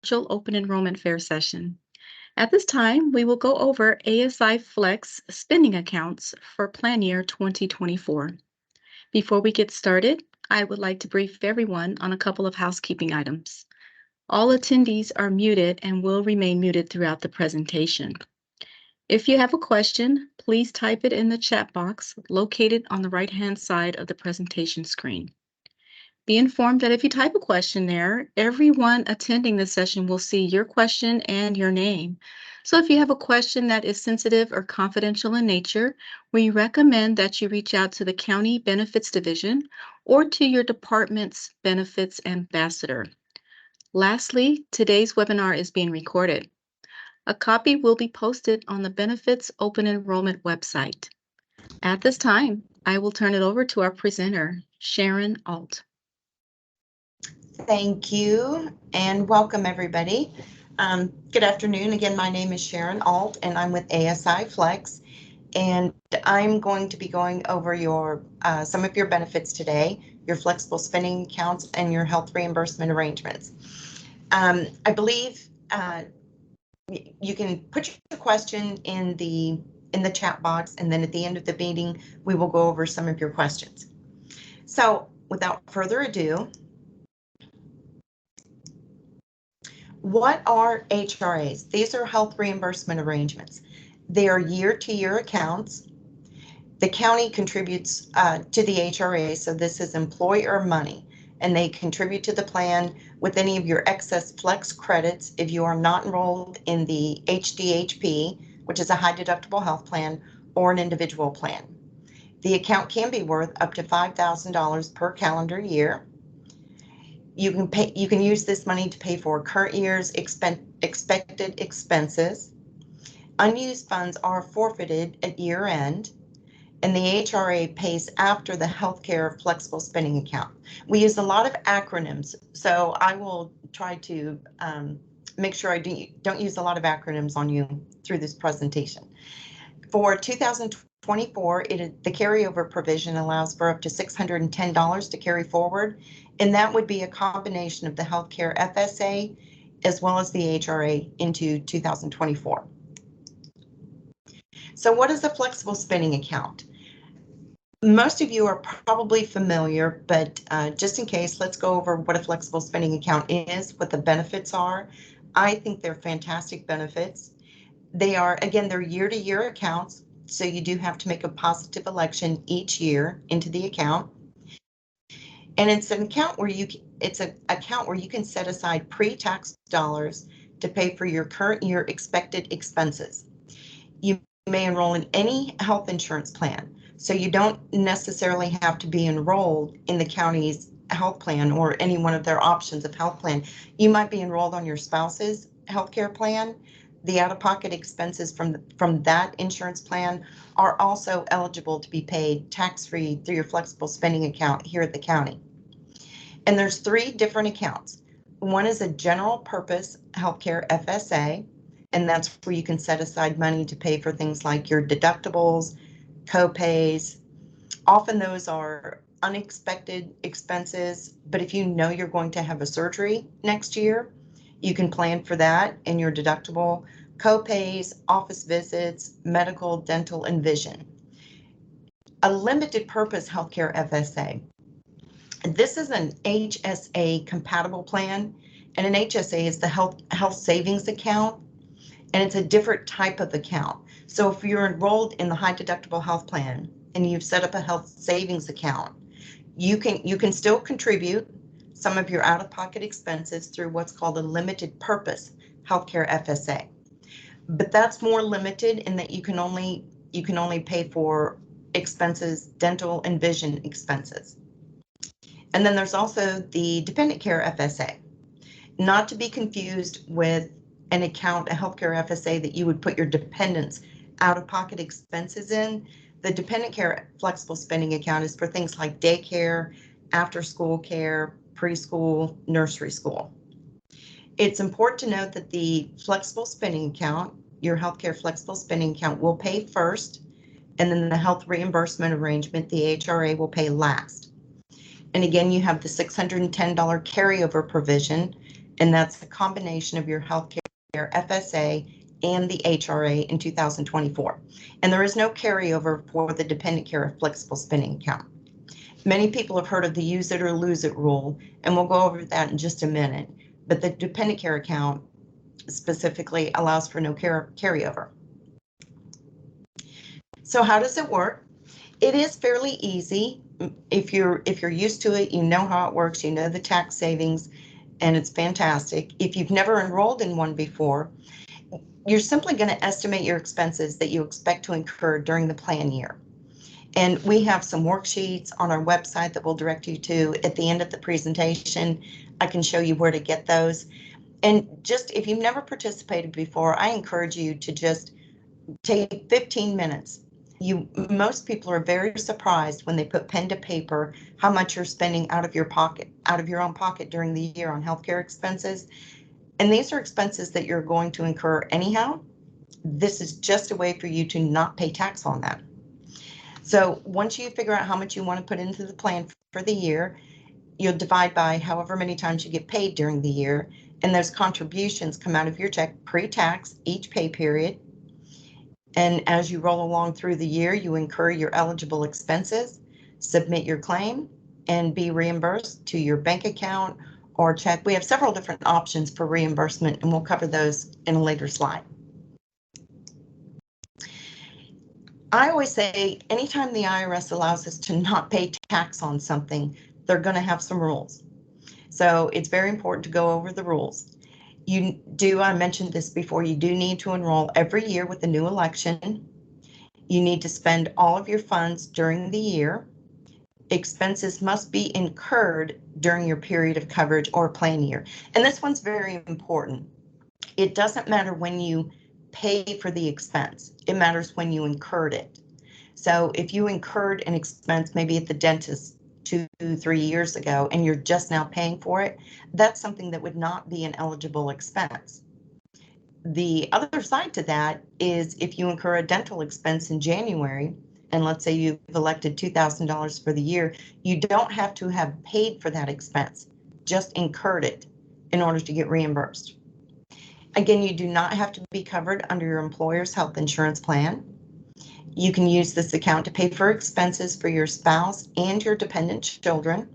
virtual open enrollment fair session. At this time, we will go over ASIFlex spending accounts for plan year 2024. Before we get started, I would like to brief everyone on a couple of housekeeping items. All attendees are muted and will remain muted throughout the presentation. If you have a question, please type it in the chat box located on the right-hand side of the presentation screen. Be informed that if you type a question there, everyone attending the session will see your question and your name. So if you have a question that is sensitive or confidential in nature, we recommend that you reach out to the County Benefits Division or to your department's benefits ambassador. Lastly, today's webinar is being recorded. A copy will be posted on the Benefits Open Enrollment website. At this time, I will turn it over to our presenter, Sharon Alt. Thank you and welcome everybody. Good afternoon. Again, my name is Sharon Alt and I'm with ASIFlex, and I'm going to be going over your some of your benefits today, your flexible spending accounts and your health reimbursement arrangements. I believe you can put your question in the chat box, and then at the end of the meeting we will go over some of your questions. So without further ado, what are HRAs? These are health reimbursement arrangements. They are year-to-year accounts. The county contributes to the HRA, so this is employer money, and they contribute to the plan with any of your excess flex credits if you are not enrolled in the HDHP, which is a high deductible health plan, or an individual plan. The account can be worth up to $5,000 per calendar year. You can use this money to pay for current year's expected expenses. Unused funds are forfeited at year end, and the HRA pays after the healthcare flexible spending account. We use a lot of acronyms, so I will try to make sure I don't use a lot of acronyms on you through this presentation. For 2024, the carryover provision allows for up to $610 to carry forward, and that would be a combination of the healthcare FSA as well as the HRA into 2024. So what is a flexible spending account? Most of you are probably familiar, but just in case, let's go over what a flexible spending account is, what the benefits are. I think they're fantastic benefits. They are, again, they're year-to-year accounts, so you do have to make a positive election each year into the account. And it's an account where you can set aside pre-tax dollars to pay for your current year expected expenses. You may enroll in any health insurance plan, so you don't necessarily have to be enrolled in the county's health plan or any one of their options of health plan. You might be enrolled on your spouse's healthcare plan. The out-of-pocket expenses from that insurance plan are also eligible to be paid tax-free through your flexible spending account here at the county. And there's 3 different accounts. One is a general purpose healthcare FSA, and that's where you can set aside money to pay for things like your deductibles, co-pays. Often those are unexpected expenses, but if you know you're going to have a surgery next year, you can plan for that in your deductible, co-pays, office visits, medical, dental, and vision. A limited purpose healthcare FSA. This is an HSA compatible plan, and an HSA is the health savings account, and it's a different type of account. So if you're enrolled in the high deductible health plan and you've set up a health savings account, you can still contribute some of your out-of-pocket expenses through what's called a limited purpose healthcare FSA. But that's more limited in that you can only pay for expenses, dental and vision expenses. And then there's also the dependent care FSA, not to be confused with an account, a healthcare FSA that you would put your dependents out-of-pocket expenses in. The dependent care flexible spending account is for things like daycare, after-school care, preschool, nursery school. It's important to note that the flexible spending account, your healthcare flexible spending account, will pay first, and then the health reimbursement arrangement, the HRA, will pay last. And again, you have the $610 carryover provision, and that's a combination of your healthcare FSA and the HRA in 2024. And there is no carryover for the dependent care flexible spending account. Many people have heard of the use it or lose it rule, and we'll go over that in just a minute. But the dependent care account specifically allows for no carryover. So how does it work? It is fairly easy. If you're used to it, you know how it works, you know the tax savings, and it's fantastic. If you've never enrolled in one before, you're simply going to estimate your expenses that you expect to incur during the plan year. And we have some worksheets on our website that we'll direct you to at the end of the presentation. I can show you where to get those. And just if you've never participated before, I encourage you to just take 15 minutes. Most people are very surprised when they put pen to paper how much you're spending out of your own pocket during the year on healthcare expenses. And these are expenses that you're going to incur anyhow. This is just a way for you to not pay tax on that. So once you figure out how much you want to put into the plan for the year, you'll divide by however many times you get paid during the year, and those contributions come out of your check pre-tax each pay period. And as you roll along through the year, you incur your eligible expenses, submit your claim, and be reimbursed to your bank account or check. We have several different options for reimbursement, and we'll cover those in a later slide. I always say anytime the IRS allows us to not pay tax on something, they're going to have some rules. So it's very important to go over the rules. I mentioned this before, you do need to enroll every year with a new election. You need to spend all of your funds during the year. Expenses must be incurred during your period of coverage or plan year. And this one's very important. It doesn't matter when you pay for the expense. It matters when you incurred it. So if you incurred an expense, maybe at the dentist 2-3 years ago, and you're just now paying for it, that's something that would not be an eligible expense. The other side to that is if you incur a dental expense in January, and let's say you've elected $2,000 for the year, you don't have to have paid for that expense, just incurred it in order to get reimbursed. Again, you do not have to be covered under your employer's health insurance plan. You can use this account to pay for expenses for your spouse and your dependent children.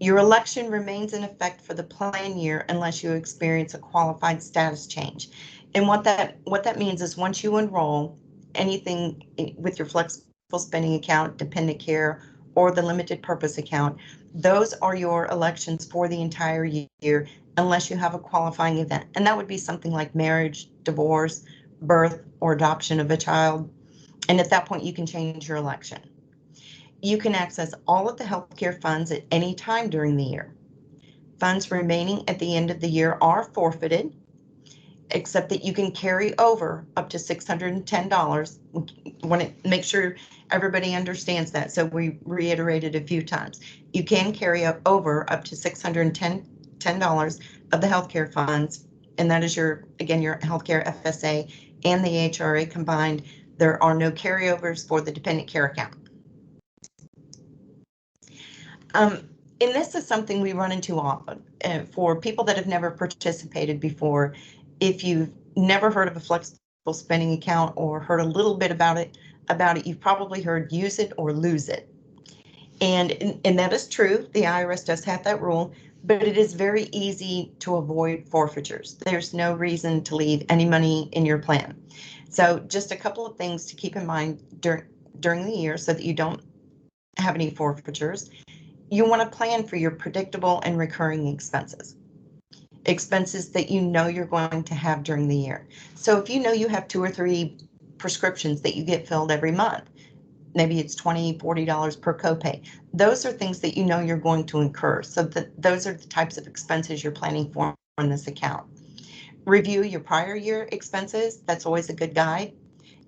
Your election remains in effect for the plan year unless you experience a qualified status change. And what that means is once you enroll anything with your flexible spending account, dependent care, or the limited purpose account, those are your elections for the entire year unless you have a qualifying event. And that would be something like marriage, divorce, birth, or adoption of a child. And at that point, you can change your election. You can access all of the healthcare funds at any time during the year. Funds remaining at the end of the year are forfeited, except that you can carry over up to $610. We want to make sure everybody understands that, so we reiterated a few times. You can carry over up to $610 of the healthcare funds, and that is your healthcare FSA and the HRA combined. There are no carryovers for the dependent care account. And this is something we run into often for people that have never participated before. If you've never heard of a flexible spending account or heard a little bit about it, you've probably heard use it or lose it. And that is true. The IRS does have that rule, but it is very easy to avoid forfeitures. There's no reason to leave any money in your plan. So just a couple of things to keep in mind during the year so that you don't have any forfeitures. You want to plan for your predictable and recurring expenses that you know you're going to have during the year. So if you know you have 2 or 3 prescriptions that you get filled every month, maybe it's $20, $40 per copay. Those are things that you know you're going to incur. So those are the types of expenses you're planning for in this account. Review your prior year expenses. That's always a good guide.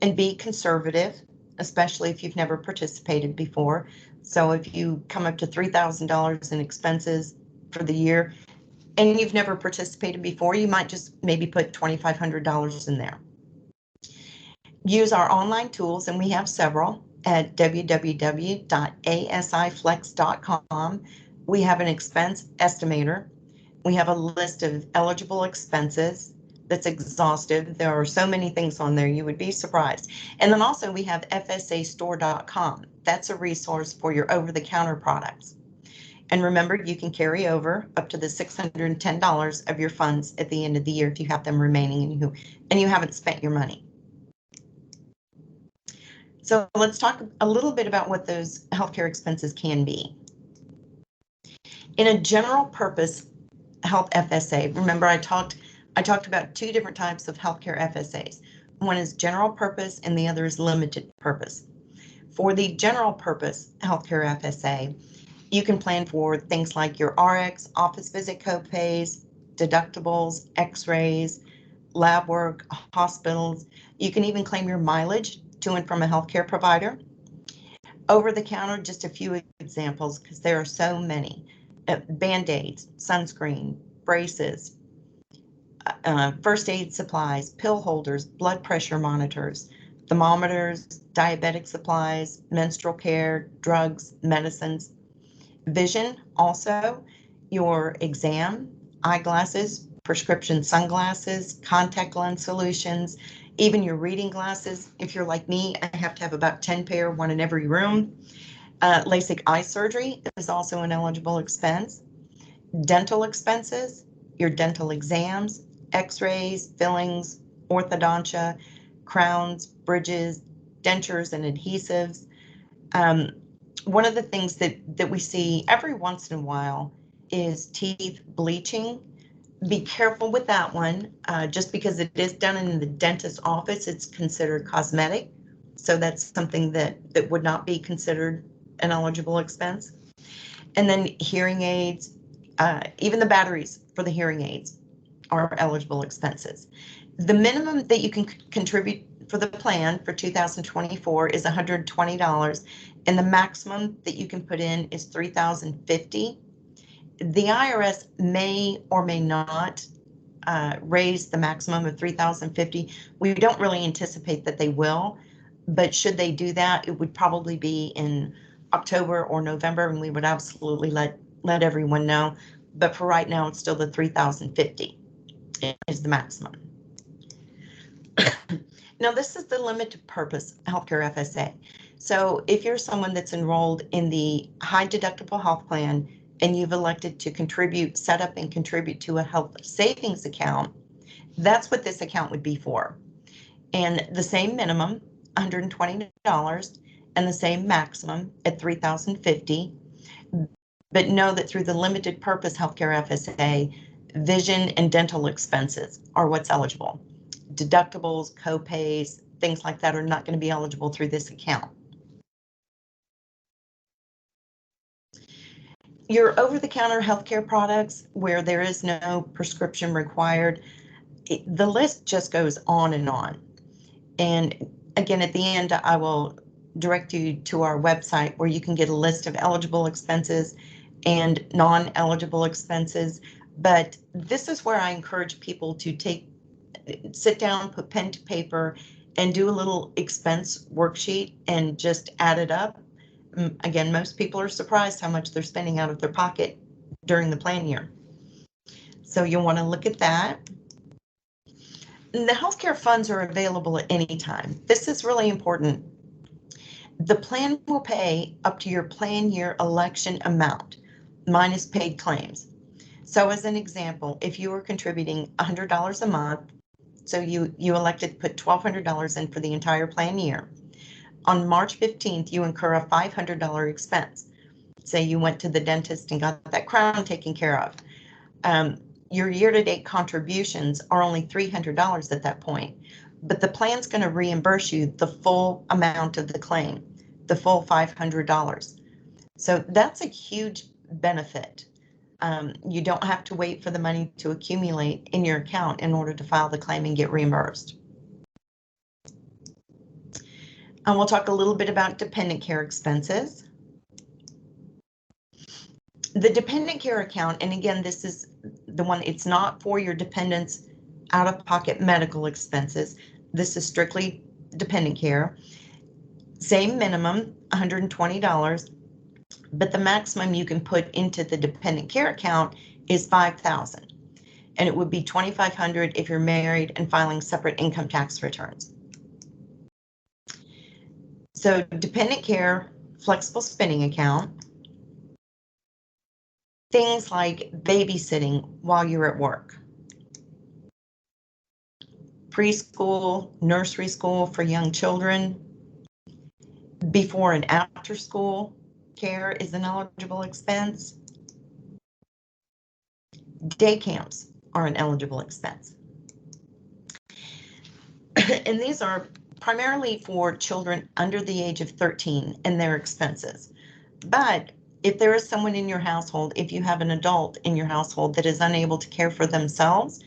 And be conservative, especially if you've never participated before. So if you come up to $3,000 in expenses for the year and you've never participated before, you might just maybe put $2,500 in there. Use our online tools, and we have several, at www.asiflex.com. We have an expense estimator. We have a list of eligible expenses that's exhaustive. There are so many things on there, you would be surprised. And then also we have fsastore.com. That's a resource for your over-the-counter products. And remember, you can carry over up to the $610 of your funds at the end of the year if you have them remaining and you haven't spent your money. So let's talk a little bit about what those healthcare expenses can be. In a general purpose health FSA, remember I talked about two different types of healthcare FSAs. One is general purpose and the other is limited purpose. For the general purpose healthcare FSA, you can plan for things like your RX, office visit copays, deductibles, x-rays, lab work, hospitals. You can even claim your mileage to and from a healthcare provider. Over the counter, just a few examples because there are so many. Band-aids, sunscreen, braces, first aid supplies, pill holders, blood pressure monitors, thermometers, diabetic supplies, menstrual care, drugs, medicines. Vision, also your exam, eyeglasses, prescription sunglasses, contact lens solutions, even your reading glasses. If you're like me, I have to have about 10 pair, one in every room. LASIK eye surgery is also an eligible expense. Dental expenses, your dental exams, x-rays, fillings, orthodontia, crowns, bridges, dentures, and adhesives. One of the things that we see every once in a while is teeth bleaching. Be careful with that one. Just because it is done in the dentist's office, it's considered cosmetic. So that's something that would not be considered an eligible expense. And then hearing aids, even the batteries for the hearing aids are eligible expenses. The minimum that you can contribute for the plan for 2024 is $120, and the maximum that you can put in is $3,050. The IRS may or may not raise the maximum of $3,050. We don't really anticipate that they will, but should they do that, it would probably be in October or November, and we would absolutely let everyone know. But for right now, it's still the $3,050 is the maximum. Now, this is the limited purpose healthcare FSA. So if you're someone that's enrolled in the high deductible health plan and you've elected to set up and contribute to a health savings account, that's what this account would be for. And the same minimum, $120, and the same maximum at $3,050. But know that through the limited purpose healthcare FSA, vision and dental expenses are what's eligible. Deductibles, co-pays, things like that are not going to be eligible through this account. Your over-the-counter healthcare products where there is no prescription required, the list just goes on and on. And again, at the end, I will direct you to our website where you can get a list of eligible expenses and non-eligible expenses. But this is where I encourage people to sit down, put pen to paper, and do a little expense worksheet and just add it up. Again, most people are surprised how much they're spending out of their pocket during the plan year. So you'll want to look at that. The healthcare funds are available at any time. This is really important. The plan will pay up to your plan year election amount minus paid claims. So as an example, if you were contributing $100 a month, so you elected to put $1,200 in for the entire plan year. On March 15th, you incur a $500 expense. Say you went to the dentist and got that crown taken care of. Your year-to-date contributions are only $300 at that point, but the plan's going to reimburse you the full amount of the claim, the full $500. So that's a huge benefit. You don't have to wait for the money to accumulate in your account in order to file the claim and get reimbursed. And we'll talk a little bit about dependent care expenses. The dependent care account, and again, this is the one, it's not for your dependents' out-of-pocket medical expenses. This is strictly dependent care. Same minimum, $120. But the maximum you can put into the dependent care account is $5,000, and it would be $2,500 if you're married and filing separate income tax returns. So dependent care, flexible spending account, things like babysitting while you're at work, preschool, nursery school for young children, before and after school care is an eligible expense. Day camps are an eligible expense. And these are primarily for children under the age of 13 and their expenses. But if there is someone in your household, if you have an adult in your household that is unable to care for themselves,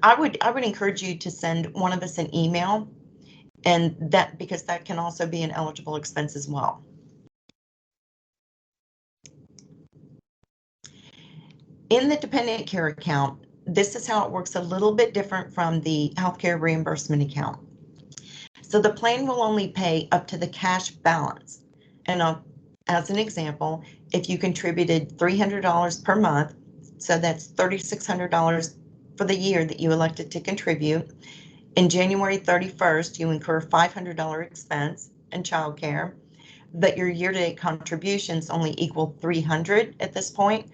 I would encourage you to send one of us an email, and that, because that can also be an eligible expense as well. In the dependent care account, this is how it works, a little bit different from the healthcare reimbursement account. So the plan will only pay up to the cash balance. And as an example, if you contributed $300 per month, so that's $3,600 for the year that you elected to contribute, in January 31st, you incur $500 expense in childcare, but your year-to-date contributions only equal $300 at this point.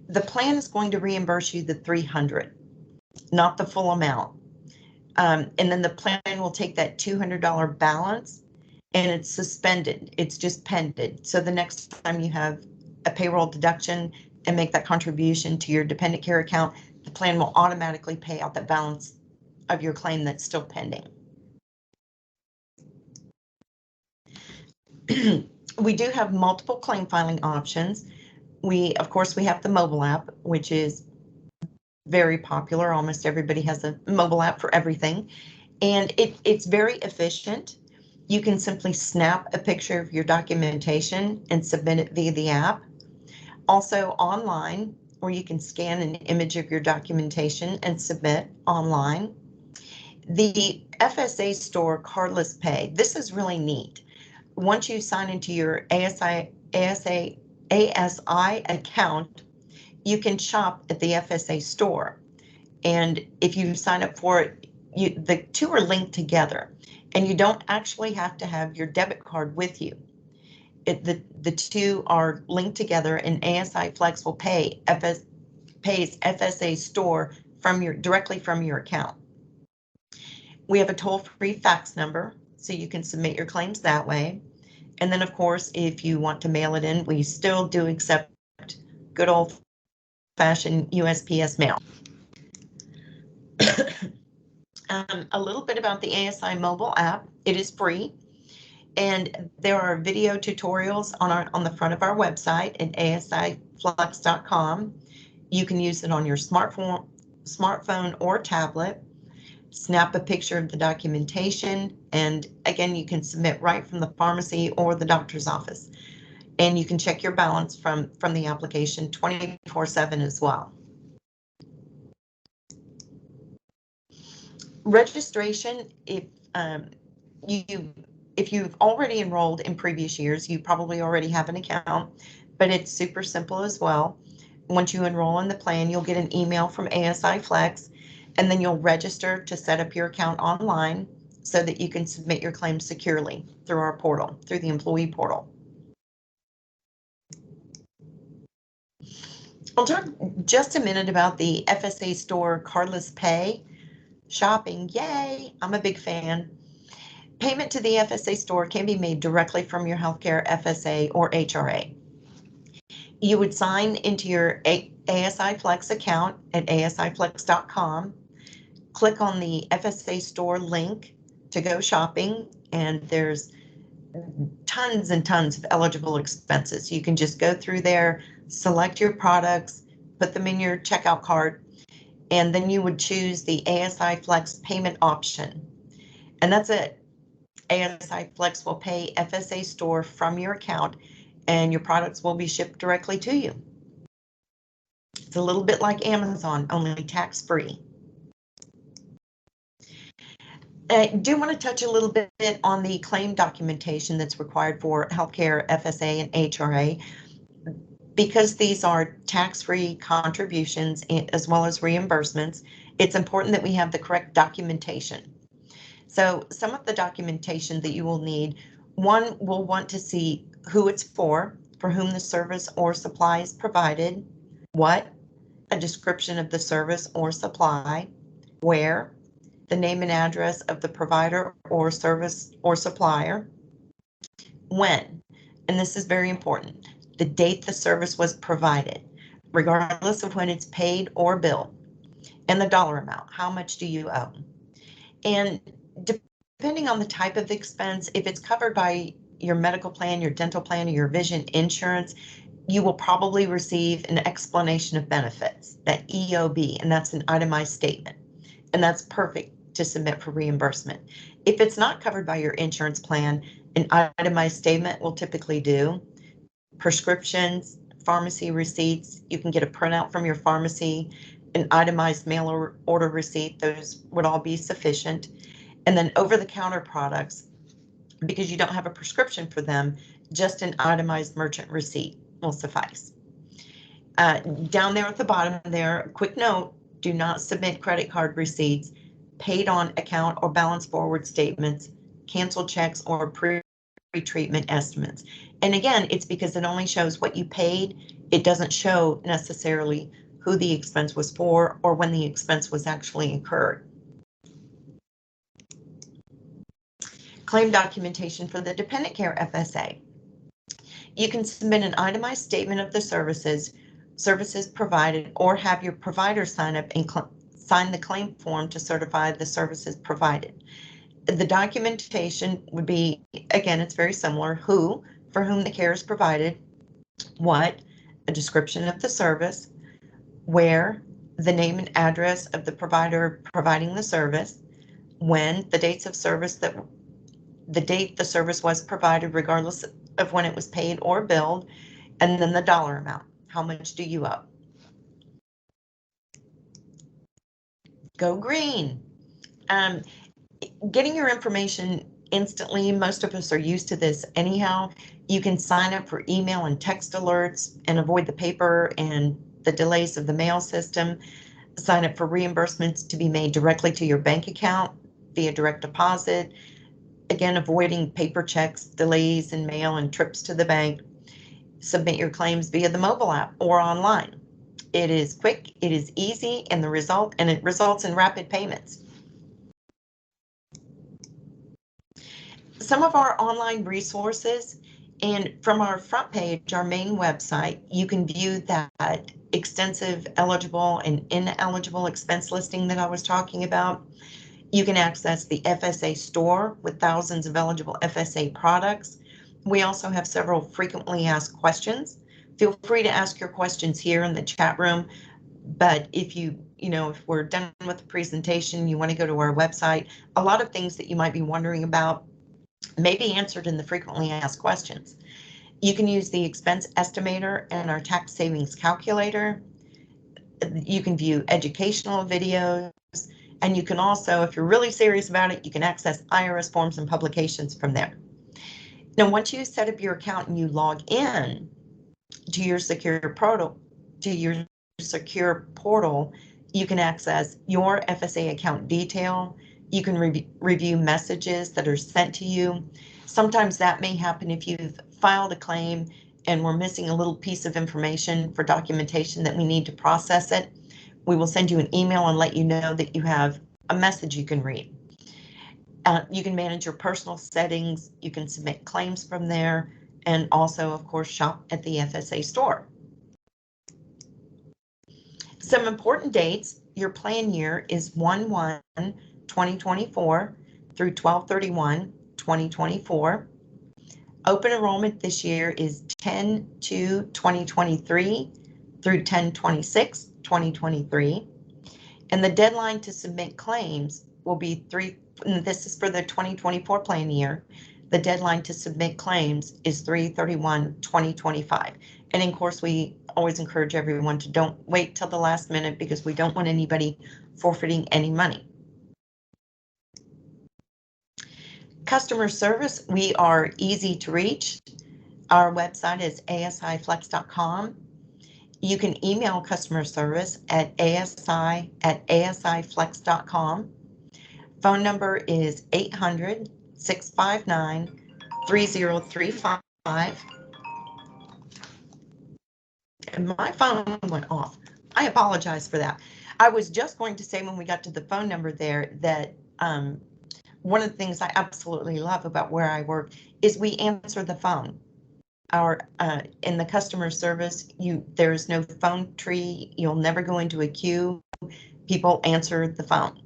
The plan is going to reimburse you the $300, not the full amount. And then the plan will take that $200 balance and it's suspended. It's just pended. So the next time you have a payroll deduction and make that contribution to your dependent care account, the plan will automatically pay out the balance of your claim that's still pending. We do have multiple claim filing options. Of course, we have the mobile app, which is very popular. Almost everybody has a mobile app for everything. And it's very efficient. You can simply snap a picture of your documentation and submit it via the app. Also online, where you can scan an image of your documentation and submit online. The FSA store cardless pay, this is really neat. Once you sign into your ASI account, you can shop at the FSA store. And if you sign up for it, the two are linked together, and you don't actually have to have your debit card with you. The two are linked together, and ASIFlex will pays FSA store directly from your account. We have a toll-free fax number, so you can submit your claims that way. And then, of course, if you want to mail it in, we still do accept good old-fashioned USPS mail. A little bit about the ASI mobile app. It is free, and there are video tutorials on the front of our website at asiflex.com. You can use it on your smartphone or tablet. Snap a picture of the documentation, and again, you can submit right from the pharmacy or the doctor's office. And you can check your balance from the application 24/7 as well. Registration, if you've already enrolled in previous years, you probably already have an account, but it's super simple as well. Once you enroll in the plan, you'll get an email from ASIFlex, and then you'll register to set up your account online so that you can submit your claims securely through our portal, through the employee portal. I'll talk just a minute about the FSA store cardless pay. Shopping, yay, I'm a big fan. Payment to the FSA store can be made directly from your healthcare FSA or HRA. You would sign into your ASIFlex account at asiflex.com, click on the FSA store link to go shopping, and there's tons and tons of eligible expenses. You can just go through there, select your products, put them in your checkout cart, and then you would choose the ASIFlex payment option. And that's it. ASIFlex will pay FSA store from your account, and your products will be shipped directly to you. It's a little bit like Amazon, only tax-free. I do want to touch a little bit on the claim documentation that's required for healthcare, FSA, and HRA. Because these are tax-free contributions as well as reimbursements, it's important that we have the correct documentation. So some of the documentation that you will need, one will want to see who it's for whom the service or supply is provided, what, a description of the service or supply, where, the name and address of the provider or service or supplier, when, and this is very important, the date the service was provided, regardless of when it's paid or billed, and the dollar amount, how much do you owe? And depending on the type of expense, if it's covered by your medical plan, your dental plan, or your vision insurance, you will probably receive an explanation of benefits, that EOB, and that's an itemized statement. And that's perfect to submit for reimbursement. If it's not covered by your insurance plan, an itemized statement will typically do prescriptions, pharmacy receipts. You can get a printout from your pharmacy, an itemized mail order receipt. Those would all be sufficient. And then over-the-counter products, because you don't have a prescription for them, just an itemized merchant receipt will suffice. Down there at the bottom there, a quick note, do not submit credit card receipts, paid on account or balance forward statements, canceled checks, or pre-treatment estimates. And again, it's because it only shows what you paid. It doesn't show necessarily who the expense was for or when the expense was actually incurred. Claim documentation for the dependent care FSA. You can submit an itemized statement of the services provided, or have your provider sign up and sign the claim form to certify the services provided. The documentation would be, again, it's very similar: who, for whom the care is provided, what, a description of the service, where, the name and address of the provider providing the service, when, the dates of service the date the service was provided, regardless of when it was paid or billed, and then the dollar amount. How much do you owe? Go green. Getting your information instantly, most of us are used to this anyhow. You can sign up for email and text alerts and avoid the paper and the delays of the mail system. Sign up for reimbursements to be made directly to your bank account via direct deposit. Again, avoiding paper checks, delays in mail, and trips to the bank. Submit your claims via the mobile app or online. It is quick, it is easy, and it results in rapid payments. Some of our online resources, and from our front page, our main website, you can view that extensive eligible and ineligible expense listing that I was talking about. You can access the FSA store with thousands of eligible FSA products. We also have several frequently asked questions. Feel free to ask your questions here in the chat room, but if if we're done with the presentation, you want to go to our website, a lot of things that you might be wondering about may be answered in the frequently asked questions. You can use the expense estimator and our tax savings calculator. You can view educational videos. And you can also, if you're really serious about it, you can access IRS forms and publications from there. Now, once you set up your account and you log in to your secure portal, you can access your FSA account detail. You can review messages that are sent to you. Sometimes that may happen if you've filed a claim and we're missing a little piece of information for documentation that we need to process it. We will send you an email and let you know that you have a message you can read. You can manage your personal settings. You can submit claims from there, and also, of course, shop at the FSA store. Some important dates: your plan year is 1/1/2024 through 12/31/2024. Open enrollment this year is 10/2/2023 through 10/26/2023. And the deadline to submit claims will be this is for the 2024 plan year. The deadline to submit claims is 3/31/2025. And of course, we always encourage everyone to don't wait till the last minute, because we don't want anybody forfeiting any money. Customer service, we are easy to reach. Our website is ASIFlex.com. You can email customer service at asi@asiflex.com. Phone number is 800-659-3035. And my phone went off. I apologize for that. I was just going to say when we got to the phone number there that one of the things I absolutely love about where I work is we answer the phone. Our in the customer service, there's no phone tree. You'll never go into a queue. People answer the phone.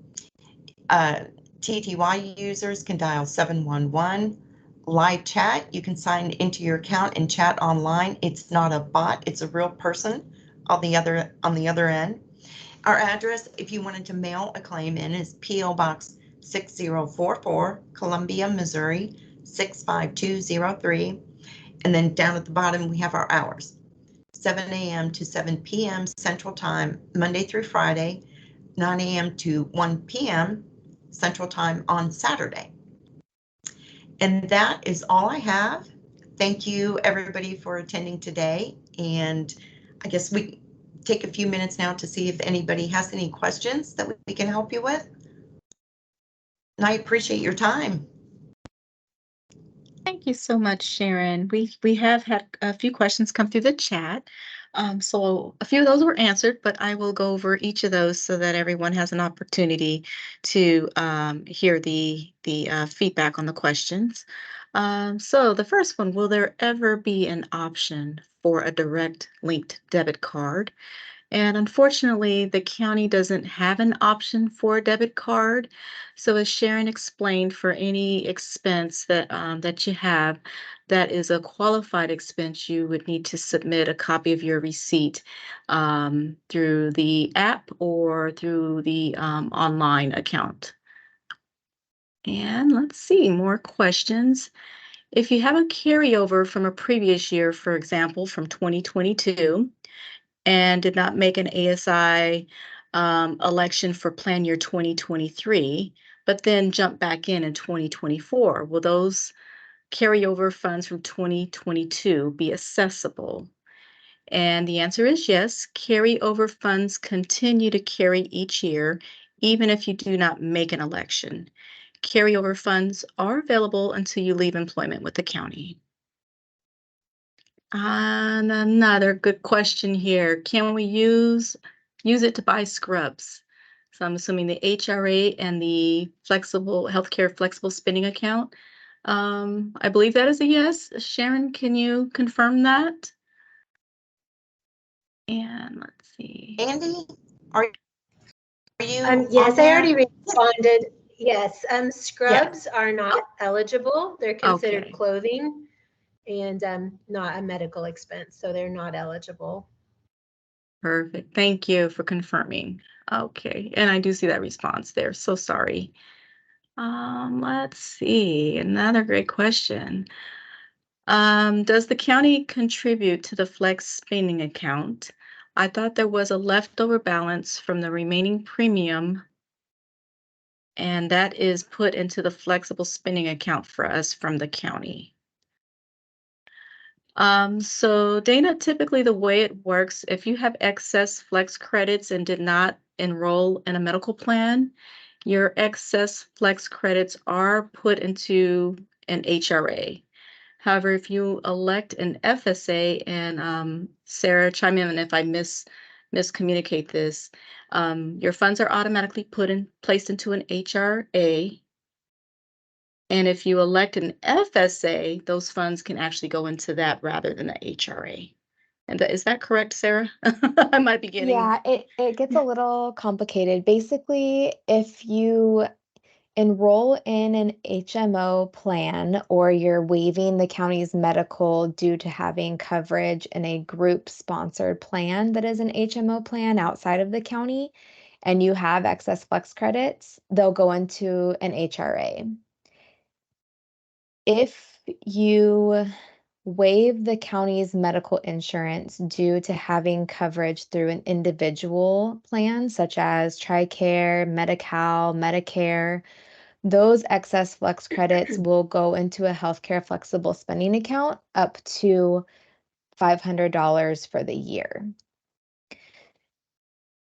TTY users can dial 711. Live chat, you can sign into your account and chat online. It's not a bot, it's a real person on the other end. Our address, if you wanted to mail a claim in, is P.O. Box 6044, Columbia, Missouri 65203. And then down at the bottom, we have our hours, 7 a.m. to 7 p.m. Central Time, Monday through Friday, 9 a.m. to 1 p.m. Central Time on Saturday. And that is all I have. Thank you, everybody, for attending today. And I guess we take a few minutes now to see if anybody has any questions that we can help you with. And I appreciate your time. Thank you so much, Sharon. We have had a few questions come through the chat. So a few of those were answered, but I will go over each of those so that everyone has an opportunity to hear the feedback on the questions. So the first one, will there ever be an option for a direct linked debit card? And unfortunately, the county doesn't have an option for a debit card. So as Sharon explained, for any expense that you have that is a qualified expense, you would need to submit a copy of your receipt through the app or through the online account. And let's see, more questions. If you have a carryover from a previous year, for example, from 2022, and did not make an ASI election for plan year 2023, but then jump back in 2024. Will those carryover funds from 2022 be accessible? And the answer is yes. Carryover funds continue to carry each year, even if you do not make an election. Carryover funds are available until you leave employment with the county. And another good question here. Can we use it to buy scrubs? So I'm assuming the HRA and the healthcare flexible spending account. I believe that is a yes. Sharon, can you confirm that? And let's see. Andy, are you yes, on I already there? responded. Yes, Yes. scrubs are not eligible. They're considered Okay. clothing and not a medical expense, so they're not eligible. Perfect. Thank you for confirming. Okay. And I do see that response there. So sorry. Let's see. Another great question. Does the county contribute to the flex spending account? I thought there was a leftover balance from the remaining premium, and that is put into the flexible spending account for us from the county. So Dana, typically the way it works, if you have excess flex credits and did not enroll in a medical plan, your excess flex credits are put into an HRA. However, if you elect an FSA, and Sarah, chime in if I miscommunicate this, your funds are automatically placed into an HRA. And if you elect an FSA, those funds can actually go into that rather than the HRA. And is that correct, Sarah? I might be getting. Yeah, it gets a little complicated. Basically, if you enroll in an HMO plan or you're waiving the county's medical due to having coverage in a group sponsored plan that is an HMO plan outside of the county, and you have excess flex credits, they'll go into an HRA. If you waive the county's medical insurance due to having coverage through an individual plan, such as TRICARE, Medi-Cal, Medicare, those excess flex credits will go into a healthcare flexible spending account up to $500 for the year.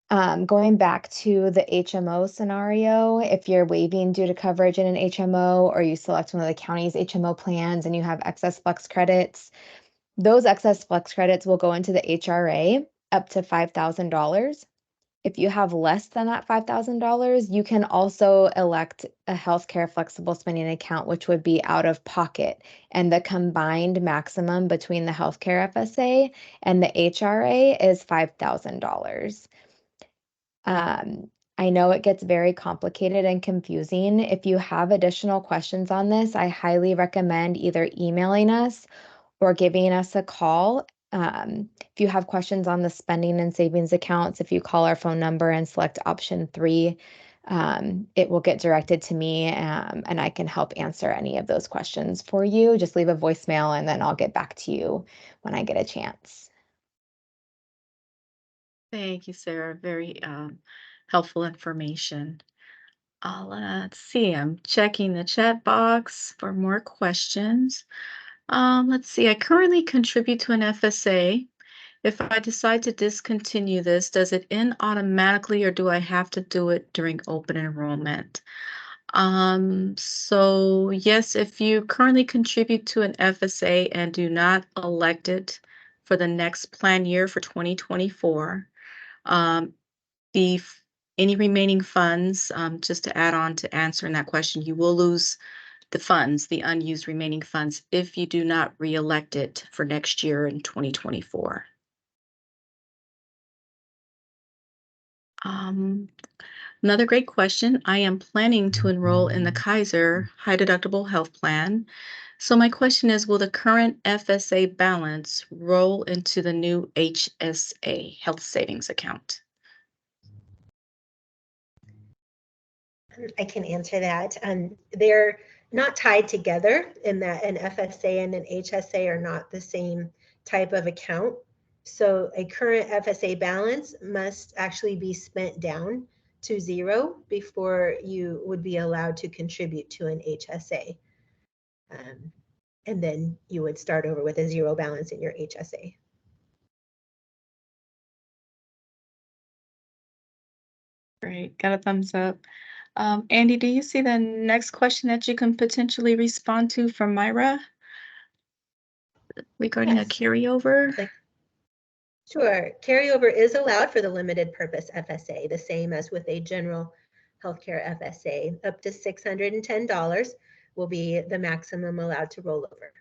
Going back to the HMO scenario, if you're waiving due to coverage in an HMO or you select one of the county's HMO plans and you have excess flex credits, those excess flex credits will go into the HRA up to $5,000. If you have less than that $5,000, you can also elect a healthcare flexible spending account, which would be out of pocket. And the combined maximum between the healthcare FSA and the HRA is $5,000. I know it gets very complicated and confusing. If you have additional questions on this, I highly recommend either emailing us or giving us a call. If you have questions on the spending and savings accounts, if you call our phone number and select option 3, it will get directed to me, and I can help answer any of those questions for you. Just leave a voicemail and then I'll get back to you when I get a chance. Thank you, Sarah. Very helpful information. Let's see. I'm checking the chat box for more questions. Let's see. I currently contribute to an FSA. If I decide to discontinue this, does it end automatically or do I have to do it during open enrollment? So yes, if you currently contribute to an FSA and do not elect it for the next plan year for 2024, um, any remaining funds, just to add on to answering that question, you will lose the funds, the unused remaining funds, if you do not re-elect it for next year in 2024. Another great question. I am planning to enroll in the Kaiser high deductible health plan. So my question is, will the current FSA balance roll into the new HSA, health savings account? I can answer that. They're not tied together in that an FSA and an HSA are not the same type of account. So a current FSA balance must actually be spent down to 0 before you would be allowed to contribute to an HSA. And then you would start over with a 0 balance in your HSA. Great, got a thumbs up. Andy, do you see the next question that you can potentially respond to from Myra regarding a Yes. carryover? Sure. Carryover is allowed for the limited purpose FSA, the same as with a general healthcare FSA. Up to $610 will be the maximum allowed to roll over.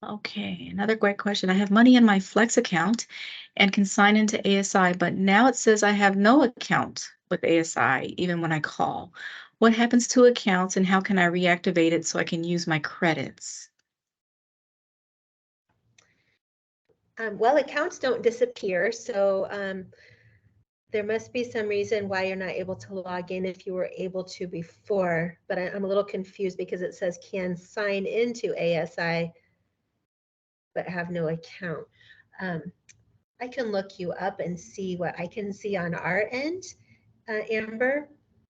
Okay, another great question. I have money in my Flex account and can sign into ASI, but now it says I have no account with ASI even when I call. What happens to accounts and how can I reactivate it so I can use my credits? Well, accounts don't disappear, so there must be some reason why you're not able to log in if you were able to before, but I'm a little confused because it says can sign into ASI but have no account. I can look you up and see what I can see on our end, Amber,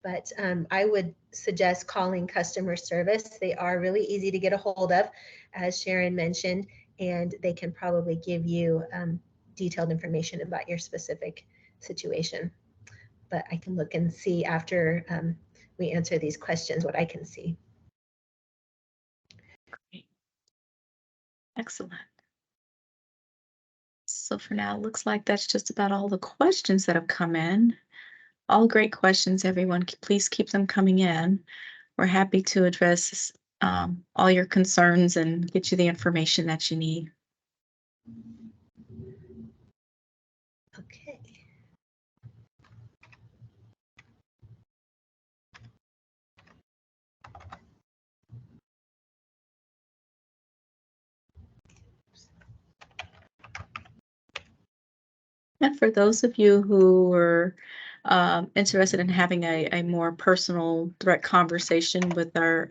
but I would suggest calling customer service. They are really easy to get a hold of, as Sharon mentioned, and they can probably give you detailed information about your specific situation. But I can look and see after we answer these questions what I can see. Great. Excellent. So for now, it looks like that's just about all the questions that have come in. All great questions, everyone. Please keep them coming in. We're happy to address all your concerns and get you the information that you need. Okay. And for those of you who were interested in having a more personal, direct conversation with our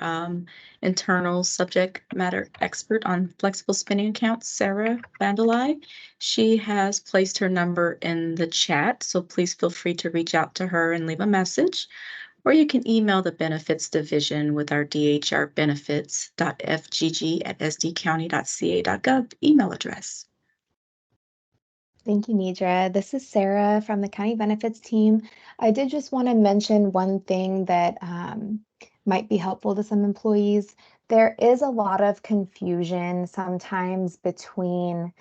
internal subject matter expert on flexible spending accounts, Sarah Vandelay, she has placed her number in the chat, so please feel free to reach out to her and leave a message. or you can email the benefits division with our dhrbenefits.fgg@sdcounty.ca.gov email address. Thank you, Nidra. This is Sarah from the County Benefits team. I did just want to mention one thing that might be helpful to some employees. There is a lot of confusion sometimes between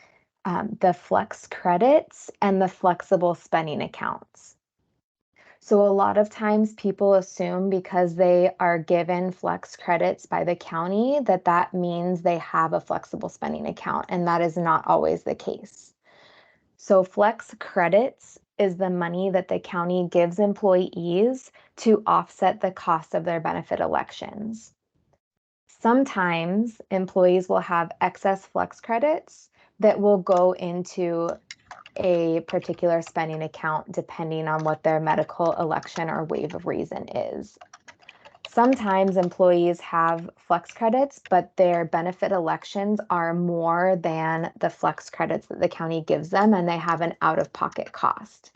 the flex credits and the flexible spending accounts. So a lot of times people assume because they are given flex credits by the county that that means they have a flexible spending account, and that is not always the case. So flex credits is the money that the county gives employees to offset the cost of their benefit elections. Sometimes employees will have excess flex credits that will go into a particular spending account depending on what their medical election or waive of reason is. Sometimes employees have flex credits, but their benefit elections are more than the flex credits that the county gives them, and they have an out-of-pocket cost.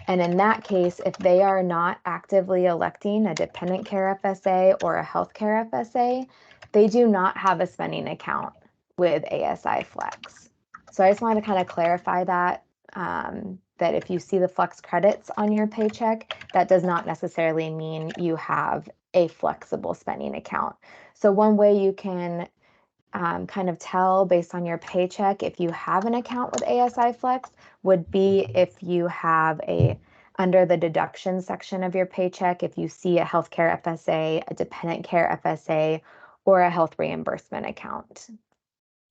And in that case, if they are not actively electing a dependent care FSA or a healthcare FSA, they do not have a spending account with ASIFlex. So I just wanted to kind of clarify that, that if you see the flex credits on your paycheck, that does not necessarily mean you have a flexible spending account. So one way you can kind of tell based on your paycheck if you have an account with ASIFlex would be if you have under the deduction section of your paycheck, if you see a healthcare FSA, a dependent care FSA, or a health reimbursement account.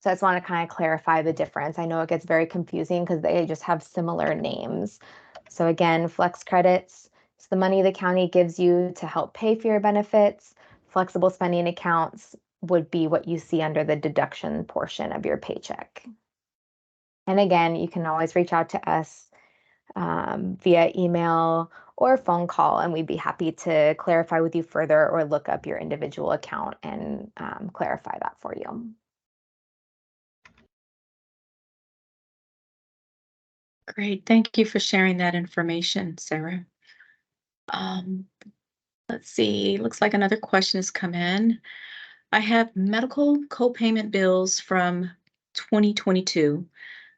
So I just want to kind of clarify the difference. I know it gets very confusing because they just have similar names. So again, flex credits, it's the money the county gives you to help pay for your benefits. Flexible spending accounts would be what you see under the deduction portion of your paycheck. And again, you can always reach out to us via email or phone call, and we'd be happy to clarify with you further or look up your individual account and clarify that for you. Great. Thank you for sharing that information, Sarah. Let's see. Looks like another question has come in. I have medical copayment bills from 2022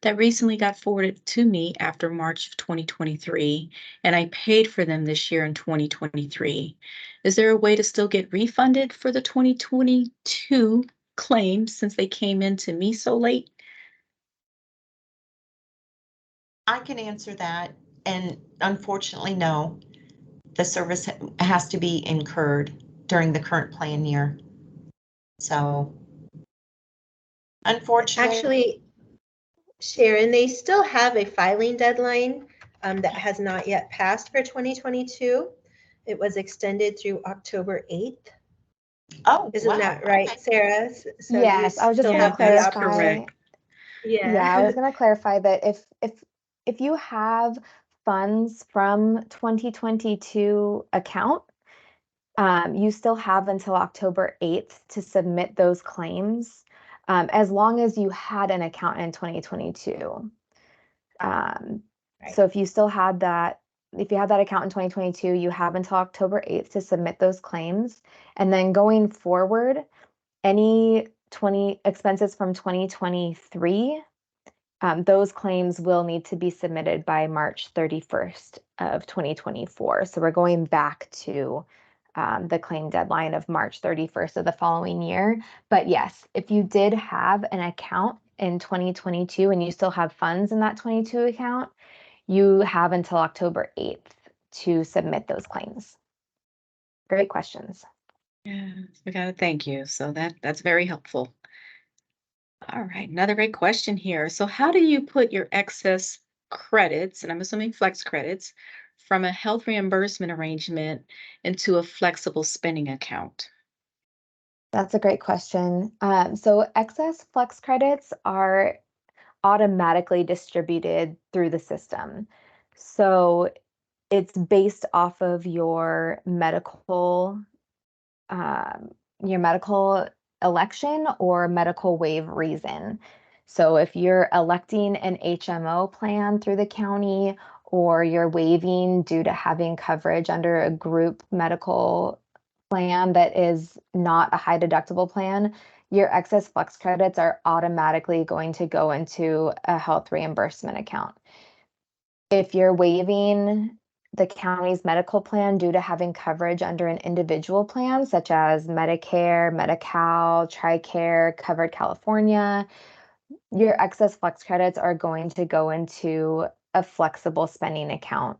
that recently got forwarded to me after March of 2023, and I paid for them this year in 2023. Is there a way to still get refunded for the 2022 claims since they came in to me so late? I can answer that, and unfortunately, no. The service has to be incurred during the current plan year. So, unfortunately. Actually, Sharon, they still have a filing deadline that has not yet passed for 2022. It was extended through October 8th. Oh, Isn't wow. that right, Okay. Sarah? So yes, I was just still going to have the that's clarify. correct. Yeah, I was going to clarify that if you have funds from 2022 account, you still have until October 8th to submit those claims, as long as you had an account in 2022. So if you still had that, if you had that account in 2022, you have until October 8th to submit those claims. And then going forward, any expenses from 2023, those claims will need to be submitted by March 31st of 2024. So we're going back to the claim deadline of March 31st of the following year. But yes, if you did have an account in 2022 and you still have funds in that 22 account, you have until October 8th to submit those claims. Great questions. Yes, we got to thank you. So that's very helpful. All right, another great question here. So how do you put your excess credits, and I'm assuming flex credits, from a health reimbursement arrangement into a flexible spending account? That's a great question. So excess flex credits are automatically distributed through the system. So it's based off of your medical election or medical waive reason. So if you're electing an HMO plan through the county or you're waiving due to having coverage under a group medical plan that is not a high deductible plan, your excess flex credits are automatically going to go into a health reimbursement account. If you're waiving the county's medical plan due to having coverage under an individual plan, such as Medicare, Medi-Cal, TRICARE, Covered California, your excess flex credits are going to go into a flexible spending account.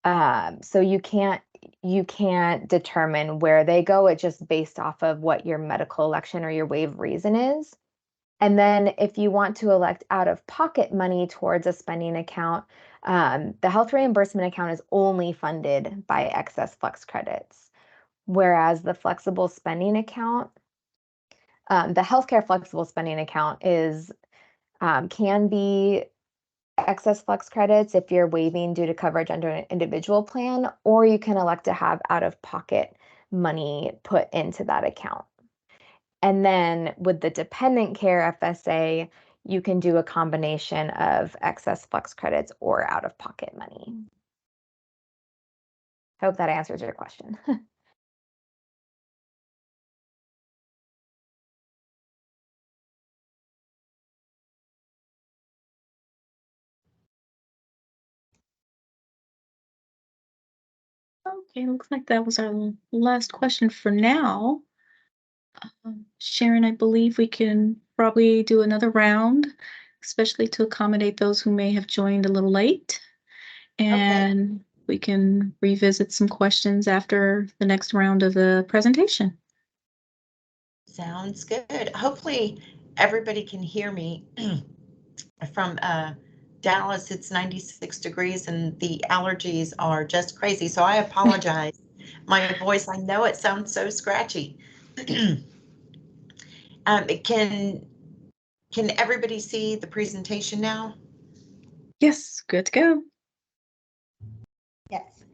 So you can't determine where they go. It's just based off of what your medical election or your waive reason is. And then if you want to elect out-of-pocket money towards a spending account, the health reimbursement account is only funded by excess flex credits, whereas the flexible spending account, the healthcare flexible spending account can be excess flex credits if you're waiving due to coverage under an individual plan, or you can elect to have out-of-pocket money put into that account. And then with the dependent care FSA, you can do a combination of excess flex credits or out-of-pocket money. Hope that answers your question. Okay, looks like that was our last question for now. Sharon, I believe we can probably do another round, especially to accommodate those who may have joined a little late. And we can revisit some questions after the next round of the presentation. Sounds good. Hopefully everybody can hear me. From Dallas, it's 96 degrees and the allergies are just crazy. So I apologize. My voice, I know it sounds so scratchy. Can everybody see the presentation now? Yes, good to go. Yes.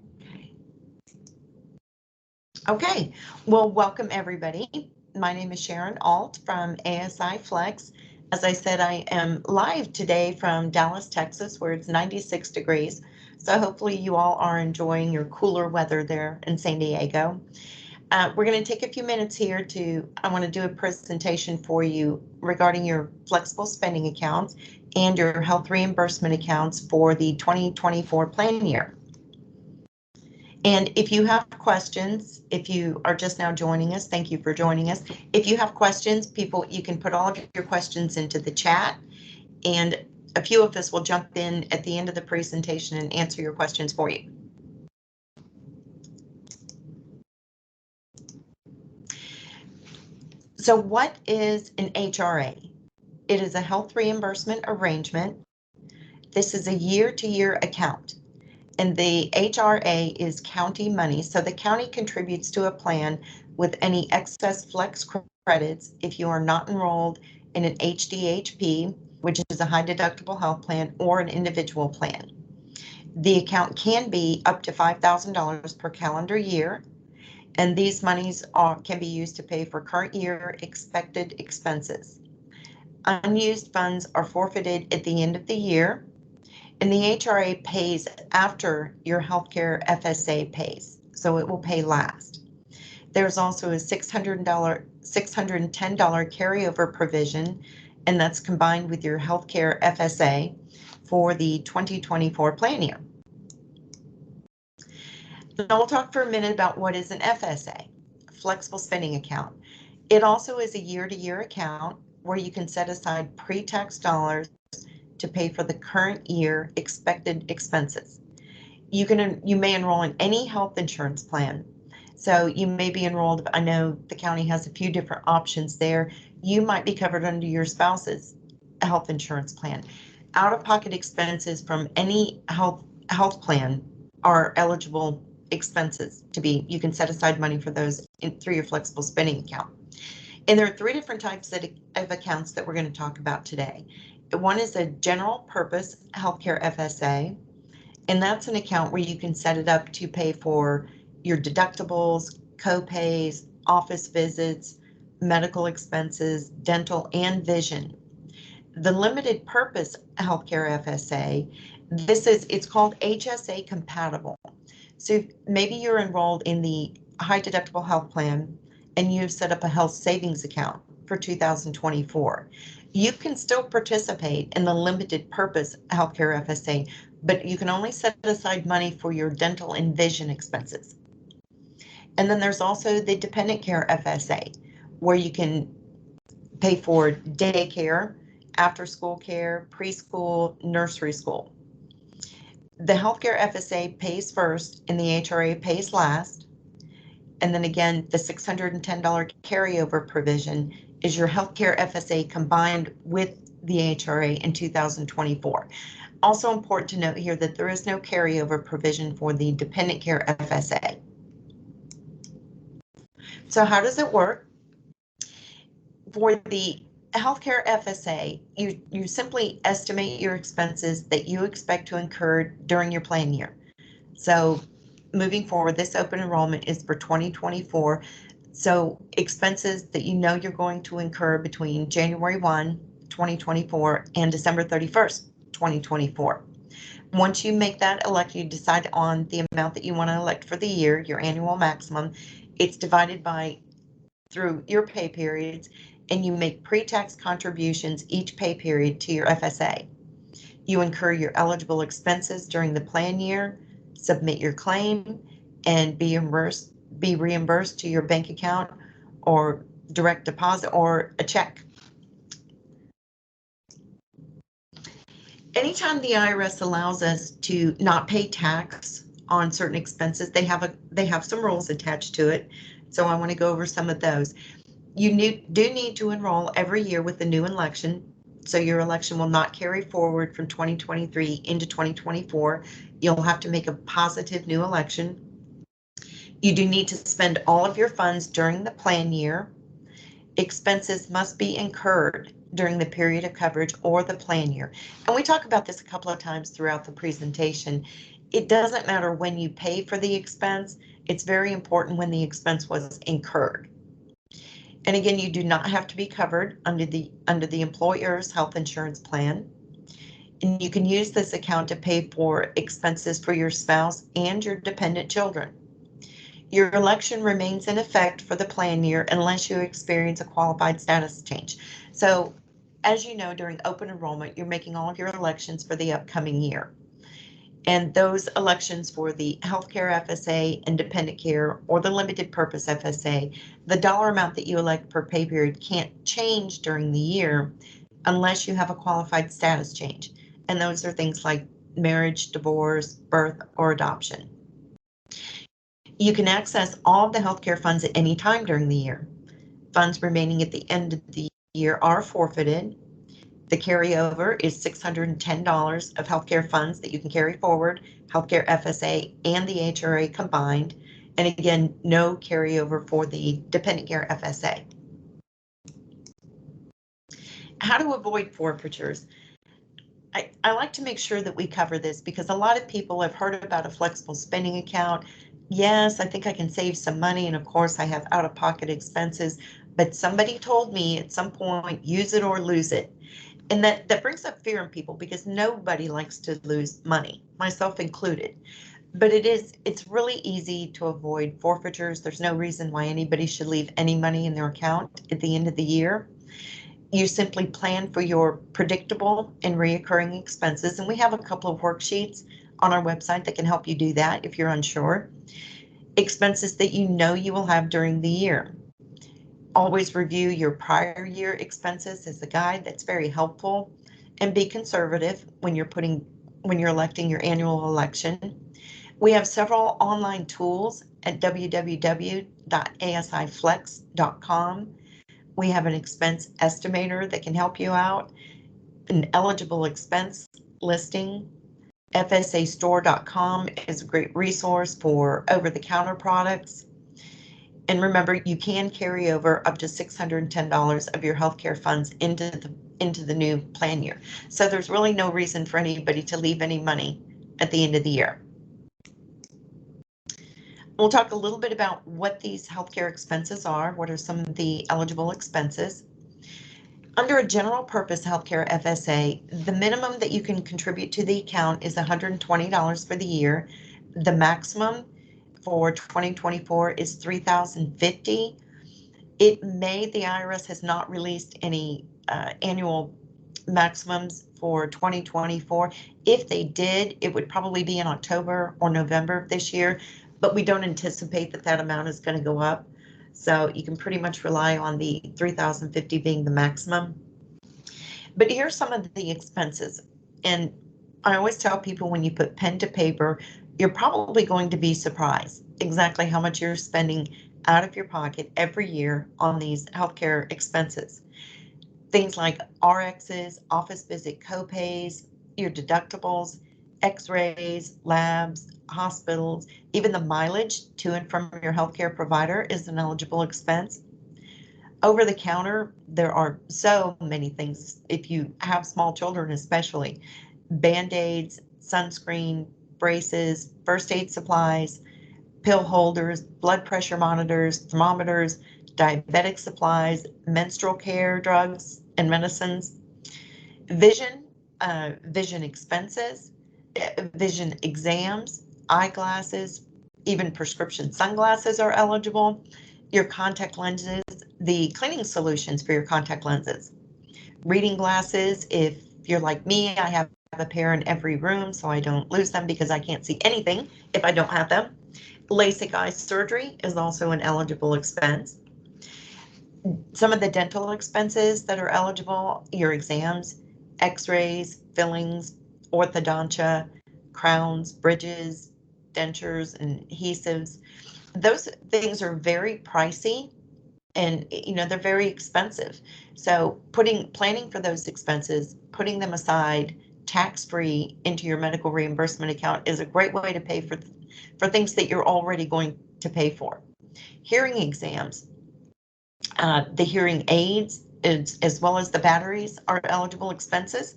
Okay, well, welcome everybody. My name is Sharon Alt from ASIFlex. As I said, I am live today from Dallas, Texas, where it's 96 degrees. So hopefully you all are enjoying your cooler weather there in San Diego. We're going to take a few minutes here I want to do a presentation for you regarding your flexible spending accounts and your health reimbursement accounts for the 2024 plan year. And if you have questions, if you are just now joining us, thank you for joining us. If you have questions, you can put all of your questions into the chat, and a few of us will jump in at the end of the presentation and answer your questions for you. So what is an HRA? It is a health reimbursement arrangement. This is a year-to-year account. And the HRA is county money. So the county contributes to a plan with any excess flex credits if you are not enrolled in an HDHP, which is a high deductible health plan, or an individual plan. The account can be up to $5,000 per calendar year. And these monies can be used to pay for current year expected expenses. Unused funds are forfeited at the end of the year. And the HRA pays after your healthcare FSA pays, so it will pay last. There's also a $610 carryover provision, and that's combined with your healthcare FSA for the 2024 plan year. Now we'll talk for a minute about what is an FSA, flexible spending account. It also is a year-to-year account where you can set aside pre-tax dollars to pay for the current year expected expenses. You may enroll in any health insurance plan. So you may be enrolled, I know the county has a few different options there. You might be covered under your spouse's health insurance plan. Out-of-pocket expenses from any health plan are eligible expenses you can set aside money for those through your flexible spending account. And there are three different types of accounts that we're going to talk about today. One is a general purpose healthcare FSA, and that's an account where you can set it up to pay for your deductibles, co-pays, office visits, medical expenses, dental, and vision. The limited purpose healthcare FSA, it's called HSA compatible. So maybe you're enrolled in the high deductible health plan and you've set up a health savings account for 2024. You can still participate in the limited purpose healthcare FSA, but you can only set aside money for your dental and vision expenses. And then there's also the dependent care FSA, where you can pay for daycare, after school care, preschool, nursery school. The healthcare FSA pays first and the HRA pays last. And then again, the $610 carryover provision is your healthcare FSA combined with the HRA in 2024. Also important to note here that there is no carryover provision for the dependent care FSA. So how does it work? For the healthcare FSA, you simply estimate your expenses that you expect to incur during your plan year. So moving forward, this open enrollment is for 2024. So expenses that you know you're going to incur between January 1, 2024 and December 31st, 2024. Once you make that elect, you decide on the amount that you want to elect for the year, your annual maximum. It's divided through your pay periods, and you make pre-tax contributions each pay period to your FSA. You incur your eligible expenses during the plan year, submit your claim, and be reimbursed to your bank account or direct deposit or a check. Anytime the IRS allows us to not pay tax on certain expenses, they have some rules attached to it. So I want to go over some of those. You do need to enroll every year with the new election. So your election will not carry forward from 2023 into 2024. You'll have to make a positive new election. You do need to spend all of your funds during the plan year. Expenses must be incurred during the period of coverage or the plan year. And we talk about this a couple of times throughout the presentation. It doesn't matter when you pay for the expense. It's very important when the expense was incurred. And again, you do not have to be covered under the employer's health insurance plan. And you can use this account to pay for expenses for your spouse and your dependent children. Your election remains in effect for the plan year unless you experience a qualified status change. So as you know, during open enrollment, you're making all of your elections for the upcoming year. And those elections for the healthcare FSA, independent care, or the limited purpose FSA, the dollar amount that you elect per pay period can't change during the year unless you have a qualified status change. And those are things like marriage, divorce, birth, or adoption. You can access all of the healthcare funds at any time during the year. Funds remaining at the end of the year are forfeited. The carryover is $610 of healthcare funds that you can carry forward, healthcare FSA and the HRA combined. And again, no carryover for the dependent care FSA. How to avoid forfeitures. I like to make sure that we cover this because a lot of people have heard about a flexible spending account. Yes, I think I can save some money, and of course I have out-of-pocket expenses, but somebody told me at some point, use it or lose it. And that brings up fear in people because nobody likes to lose money, myself included. But it's really easy to avoid forfeitures. There's no reason why anybody should leave any money in their account at the end of the year. You simply plan for your predictable and reoccurring expenses. And we have a couple of worksheets on our website that can help you do that if you're unsure. Expenses that you know you will have during the year. Always review your prior year expenses as a guide. That's very helpful. And be conservative when you're electing your annual election. We have several online tools at www.asiflex.com. We have an expense estimator that can help you out, an eligible expense listing. FSAstore.com is a great resource for over-the-counter products. And remember, you can carry over up to $610 of your healthcare funds into the new plan year. So there's really no reason for anybody to leave any money at the end of the year. We'll talk a little bit about what these healthcare expenses are. What are some of the eligible expenses? Under a general purpose healthcare FSA, the minimum that you can contribute to the account is $120 for the year. The maximum for 2024 is $3,050. The IRS has not released any annual maximums for 2024. If they did, it would probably be in October or November of this year, but we don't anticipate that that amount is going to go up. So you can pretty much rely on the $3,050 being the maximum. But here's some of the expenses. And I always tell people, when you put pen to paper, you're probably going to be surprised exactly how much you're spending out of your pocket every year on these healthcare expenses. Things like RXs, office visit copays, your deductibles, x-rays, labs, hospitals, even the mileage to and from your healthcare provider is an eligible expense. Over the counter, there are so many things. If you have small children, especially, Band-Aids, sunscreen, braces, first aid supplies, pill holders, blood pressure monitors, thermometers, diabetic supplies, menstrual care drugs and medicines, vision expenses, vision exams, eyeglasses, even prescription sunglasses are eligible, your contact lenses, the cleaning solutions for your contact lenses, reading glasses. If you're like me, I have a pair in every room so I don't lose them because I can't see anything if I don't have them. LASIK eye surgery is also an eligible expense. Some of the dental expenses that are eligible, your exams, x-rays, fillings, orthodontia, crowns, bridges, dentures, and adhesives. Those things are very pricey, and they're very expensive. So planning for those expenses, putting them aside tax-free into your medical reimbursement account is a great way to pay for things that you're already going to pay for. Hearing exams, the hearing aids, as well as the batteries, are eligible expenses.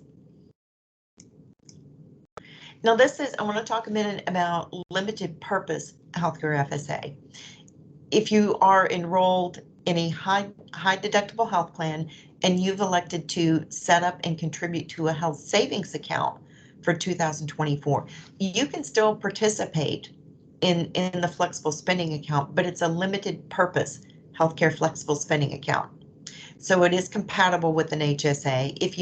Now I want to talk a minute about limited purpose healthcare FSA. If you are enrolled in a high deductible health plan and you've elected to set up and contribute to a health savings account for 2024, you can still participate in the flexible spending account, but it's a limited purpose healthcare flexible spending account. So it is compatible with an HSA. If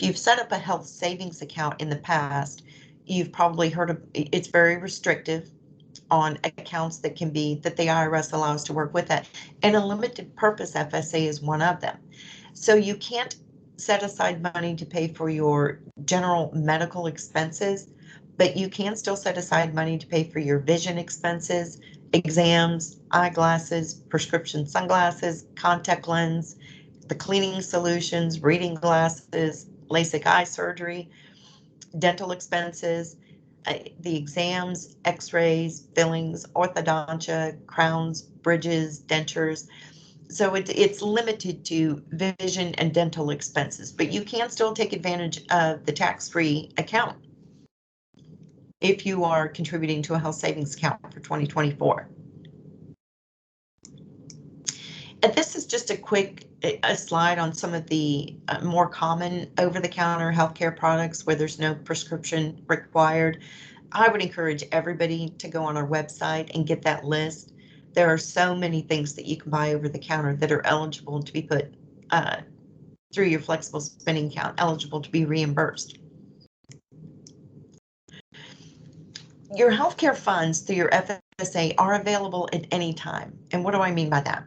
you've set up a health savings account in the past, you've probably heard of it's very restrictive on accounts that the IRS allows to work with it. And a limited purpose FSA is one of them. So you can't set aside money to pay for your general medical expenses, but you can still set aside money to pay for your vision expenses, exams, eyeglasses, prescription sunglasses, contact lens, the cleaning solutions, reading glasses, LASIK eye surgery, dental expenses, the exams, x-rays, fillings, orthodontia, crowns, bridges, dentures. So it's limited to vision and dental expenses, but you can still take advantage of the tax-free account if you are contributing to a health savings account for 2024. And this is just a quick slide on some of the more common over-the-counter healthcare products where there's no prescription required. I would encourage everybody to go on our website and get that list. There are so many things that you can buy over the counter that are eligible to be put through your flexible spending account, eligible to be reimbursed. Your healthcare funds through your FSA are available at any time. And what do I mean by that?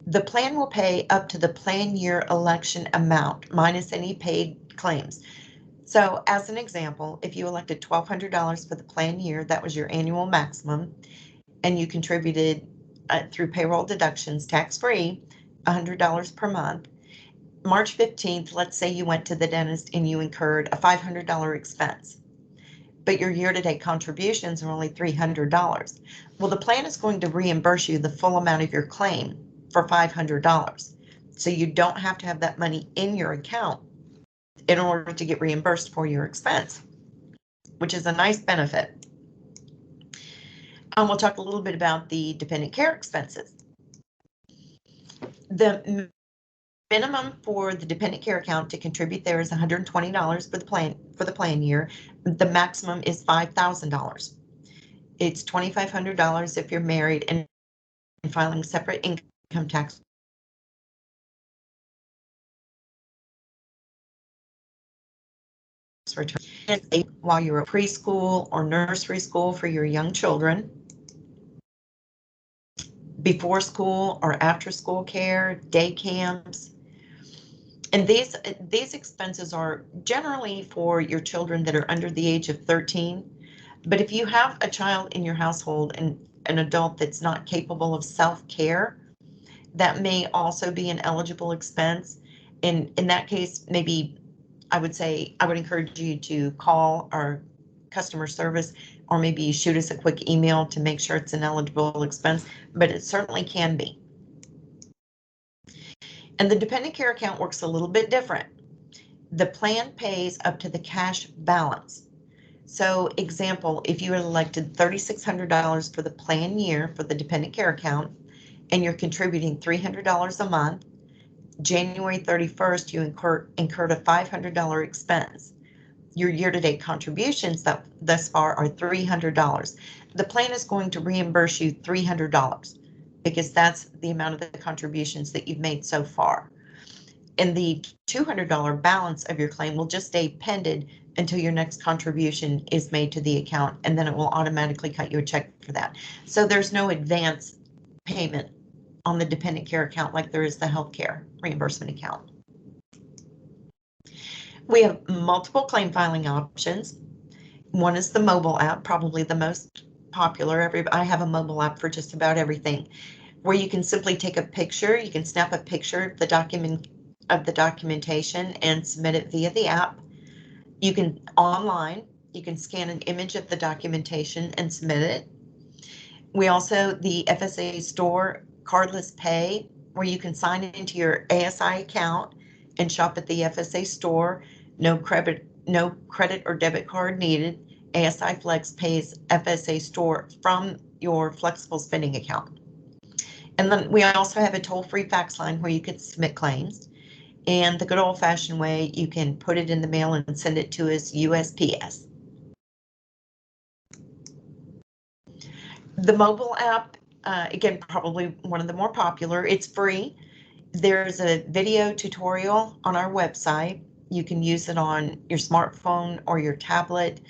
The plan will pay up to the plan year election amount minus any paid claims. So as an example, if you elected $1,200 for the plan year, that was your annual maximum, and you contributed through payroll deductions tax-free, $100 per month. March 15th, let's say you went to the dentist and you incurred a $500 expense, but your year-to-date contributions are only $300. Well, the plan is going to reimburse you the full amount of your claim for $500. So you don't have to have that money in your account in order to get reimbursed for your expense, which is a nice benefit. We'll talk a little bit about the dependent care expenses. The minimum for the dependent care account to contribute there is $120 for the plan year. The maximum is $5,000. It's $2,500 if you're married and filing separate income tax return. While you're at preschool or nursery school for your young children, before school or after school care, day camps. And these expenses are generally for your children that are under the age of 13. But if you have a child in your household and an adult that's not capable of self-care, that may also be an eligible expense. In that case, maybe I would encourage you to call our customer service, or maybe shoot us a quick email to make sure it's an eligible expense, but it certainly can be. And the dependent care account works a little bit different. The plan pays up to the cash balance. So example, if you had elected $3,600 for the plan year for the dependent care account, and you're contributing $300 a month, January 31st, you incurred a $500 expense. Your year-to-date contributions thus far are $300. The plan is going to reimburse you $300 because that's the amount of the contributions that you've made so far. And the $200 balance of your claim will just stay pending until your next contribution is made to the account, and then it will automatically cut you a check for that. So there's no advance payment on the dependent care account like there is the healthcare reimbursement account. We have multiple claim filing options. One is the mobile app, probably the most popular. I have a mobile app for just about everything, where you can simply take a picture. You can snap a picture of the documentation and submit it via the app. You can scan an image of the documentation and submit it. We also, the FSA store cardless pay, where you can sign into your ASI account and shop at the FSA store. No credit or debit card needed. ASIFlex pays FSA store from your flexible spending account. And then we also have a toll-free fax line where you can submit claims. And the good old-fashioned way, you can put it in the mail and send it to us USPS. The mobile app, again, probably one of the more popular. It's free. There's a video tutorial on our website. You can use it on your smartphone or your tablet.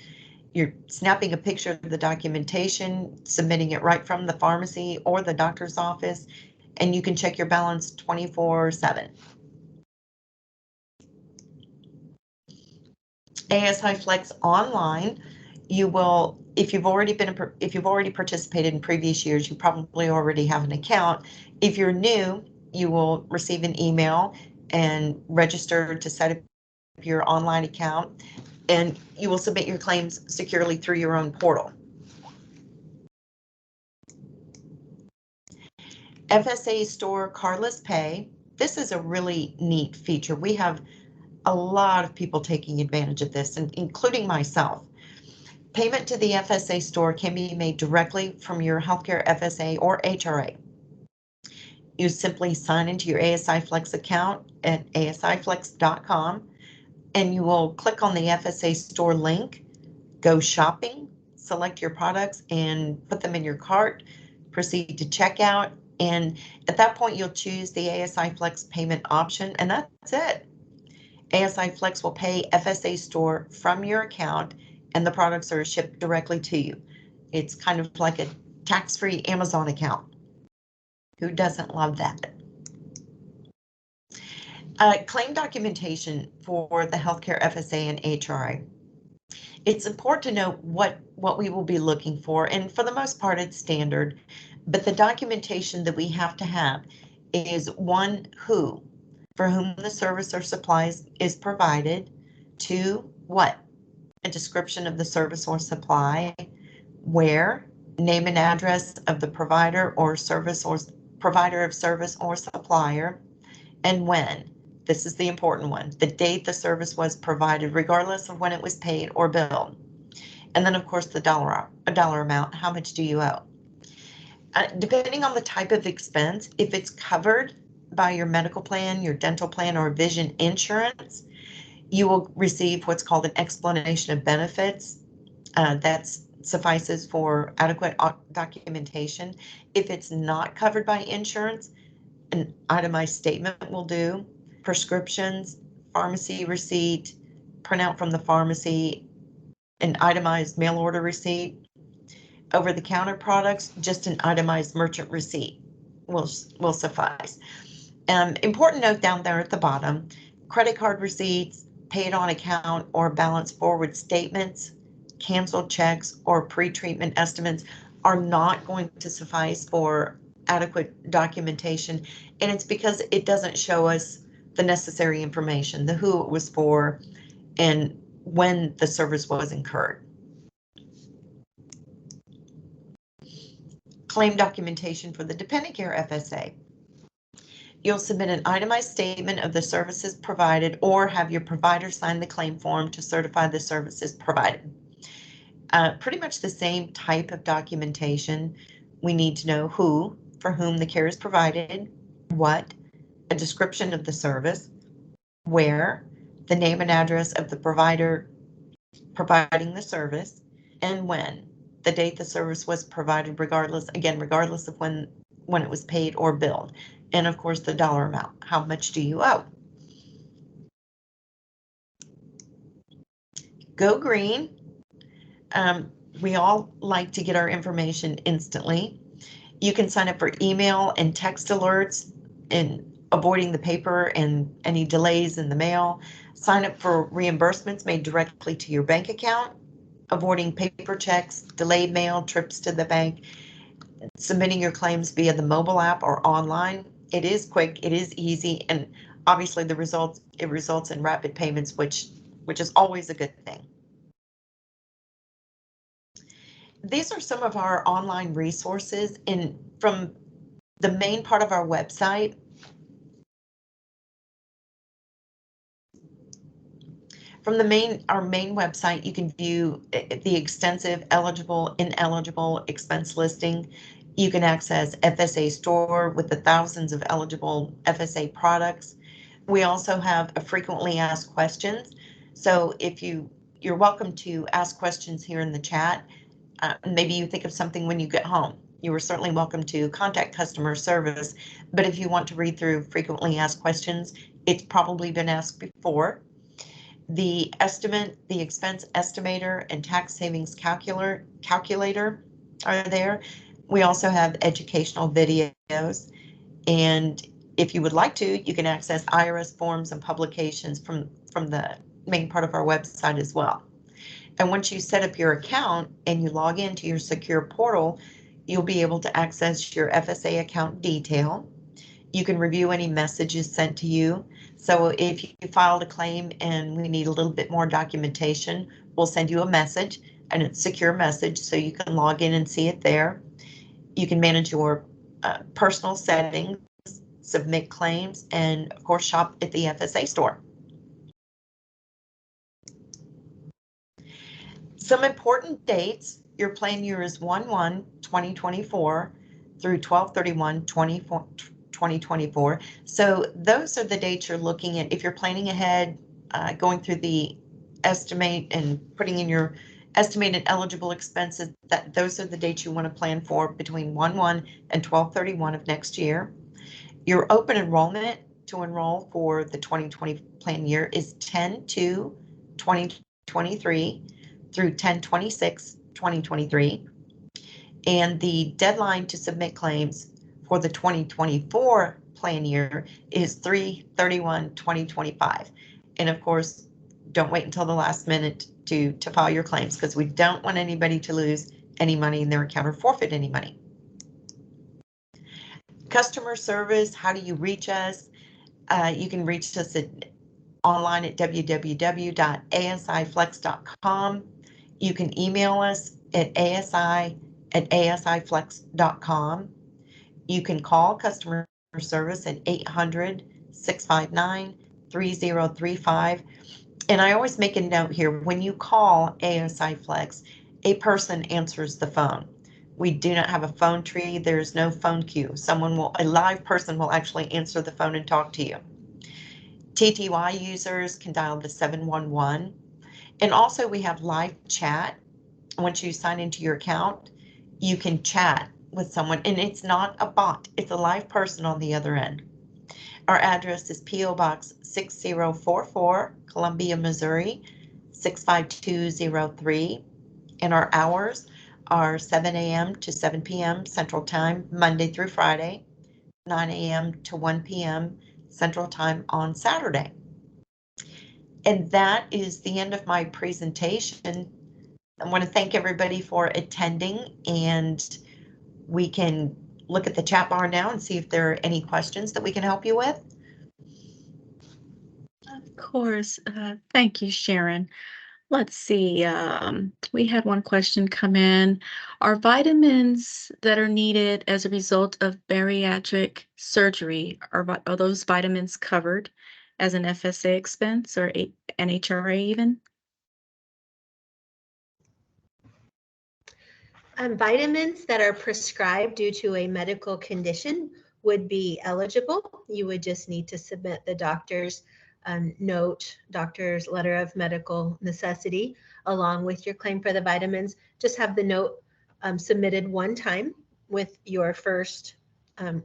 You're snapping a picture of the documentation, submitting it right from the pharmacy or the doctor's office, and you can check your balance 24/7. ASIFlex online, you will, if you've already participated in previous years, you probably already have an account. If you're new, you will receive an email and register to set up your online account, and you will submit your claims securely through your own portal. FSA store cardless pay. This is a really neat feature. We have a lot of people taking advantage of this, and including myself. Payment to the FSA store can be made directly from your healthcare FSA or HRA. You simply sign into your ASIFlex account at asiflex.com, and you will click on the FSA store link, go shopping, select your products and put them in your cart, proceed to checkout, and at that point you'll choose the ASIFlex payment option, and that's it. ASIFlex will pay FSA store from your account, and the products are shipped directly to you. It's kind of like a tax-free Amazon account. Who doesn't love that? Claim documentation for the healthcare FSA and HRA. It's important to know what we will be looking for, and for the most part it's standard, but the documentation that we have to have is one, who, for whom the service or supplies is provided, two, what, a description of the service or supply, where, name and address of the provider or service or provider of service or supplier, and when. This is the important one, the date the service was provided, regardless of when it was paid or billed. And then, of course, the dollar amount, how much do you owe? Depending on the type of expense, if it's covered by your medical plan, your dental plan, or vision insurance, you will receive what's called an explanation of benefits. That suffices for adequate documentation. If it's not covered by insurance, an itemized statement will do. Prescriptions, pharmacy receipt, printout from the pharmacy, an itemized mail order receipt. Over-the-counter products, just an itemized merchant receipt will suffice. Important note down there at the bottom, credit card receipts, paid on account or balance forward statements, canceled checks, or pre-treatment estimates are not going to suffice for adequate documentation. And it's because it doesn't show us the necessary information, the who it was for, and when the service was incurred. Claim documentation for the dependent care FSA. You'll submit an itemized statement of the services provided or have your provider sign the claim form to certify the services provided. Pretty much the same type of documentation. We need to know who, for whom the care is provided, what, a description of the service, where, the name and address of the provider providing the service, and when, the date the service was provided, regardless of when it was paid or billed. And of course, the dollar amount. How much do you owe? Go green. We all like to get our information instantly. You can sign up for email and text alerts and avoiding the paper and any delays in the mail. Sign up for reimbursements made directly to your bank account, avoiding paper checks, delayed mail, trips to the bank, submitting your claims via the mobile app or online. It is quick, it is easy, and obviously it results in rapid payments, which is always a good thing. These are some of our online resources from the main part of our website. From our main website, you can view the extensive eligible, ineligible expense listing. You can access FSA store with the thousands of eligible FSA products. We also have a frequently asked questions. So if you're welcome to ask questions here in the chat. Maybe you think of something when you get home. You are certainly welcome to contact customer service, but if you want to read through frequently asked questions, it's probably been asked before. The estimate, the expense estimator, and tax savings calculator are there. We also have educational videos, and if you would like to, you can access IRS forms and publications from the main part of our website as well. And once you set up your account and you log into your secure portal, you'll be able to access your FSA account detail. You can review any messages sent to you. So if you filed a claim and we need a little bit more documentation, we'll send you a message, and it's a secure message, so you can log in and see it there. You can manage your personal settings, submit claims, and of course shop at the FSA store. Some important dates. Your plan year is 1/1/2024 through 12/31/2024. So those are the dates you're looking at. If you're planning ahead, going through the estimate and putting in your estimated eligible expenses, those are the dates you want to plan for between 1/1 and 12/31 of next year. Your open enrollment to enroll for the 2020 plan year is 10/2/2023 through 10/26/2023. And the deadline to submit claims for the 2024 plan year is 3/31/2025. And of course, don't wait until the last minute to file your claims, because we don't want anybody to lose any money in their account or forfeit any money. Customer service, how do you reach us? You can reach us online at www.asiflex.com. You can email us at asi@asiflex.com. You can call customer service at 800-659-3035. And I always make a note here, when you call ASIFlex, a person answers the phone. We do not have a phone tree. There's no phone queue. A live person will actually answer the phone and talk to you. TTY users can dial the 711. And also we have live chat. Once you sign into your account, you can chat with someone, and it's not a bot. It's a live person on the other end. Our address is P.O. Box 6044, Columbia, Missouri, 65203. And our hours are 7 a.m. to 7 p.m. Central Time, Monday through Friday, 9 a.m. to 1 p.m. Central Time on Saturday. And that is the end of my presentation. I want to thank everybody for attending, and we can look at the chat bar now and see if there are any questions that we can help you with. Of course. Thank you, Sharon. Let's see. We had one question come in. Are vitamins that are needed as a result of bariatric surgery, are those vitamins covered as an FSA expense or an HRA even? Vitamins that are prescribed due to a medical condition would be eligible. You would just need to submit the doctor's note, doctor's letter of medical necessity, along with your claim for the vitamins. Just have the note submitted one time with your first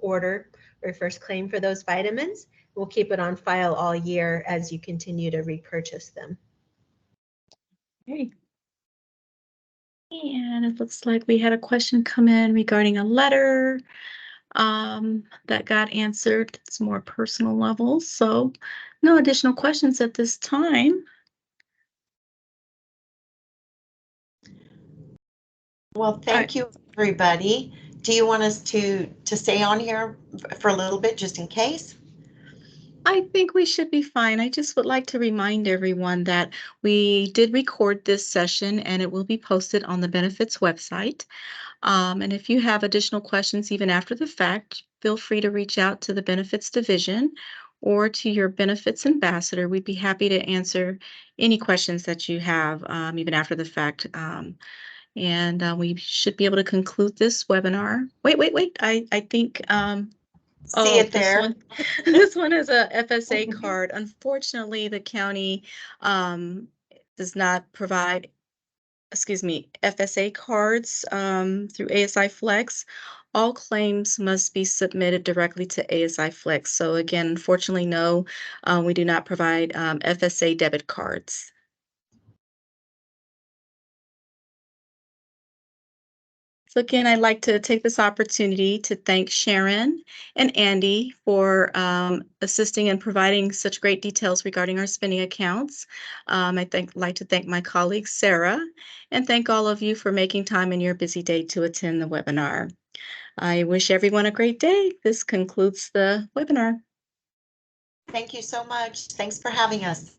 order or first claim for those vitamins. We'll keep it on file all year as you continue to repurchase them. Okay. And it looks like we had a question come in regarding a letter that got answered. It's more personal level, so no additional questions at this time. Well, thank you, everybody. Do you want us to stay on here for a little bit just in case? I think we should be fine. I just would like to remind everyone that we did record this session and it will be posted on the benefits website. And if you have additional questions even after the fact, feel free to reach out to the benefits division or to your benefits ambassador. We'd be happy to answer any questions that you have even after the fact. And we should be able to conclude this webinar. Wait. I think See it this there. one, this one is a FSA card. Unfortunately, the county does not provide, FSA cards through ASIFlex. All claims must be submitted directly to ASIFlex. So again, unfortunately, no, we do not provide FSA debit cards. So again, I'd like to take this opportunity to thank Sharon and Andy for assisting and providing such great details regarding our spending accounts. I'd like to thank my colleague, Sarah, and thank all of you for making time in your busy day to attend the webinar. I wish everyone a great day. This concludes the webinar. Thank you so much. Thanks for having us.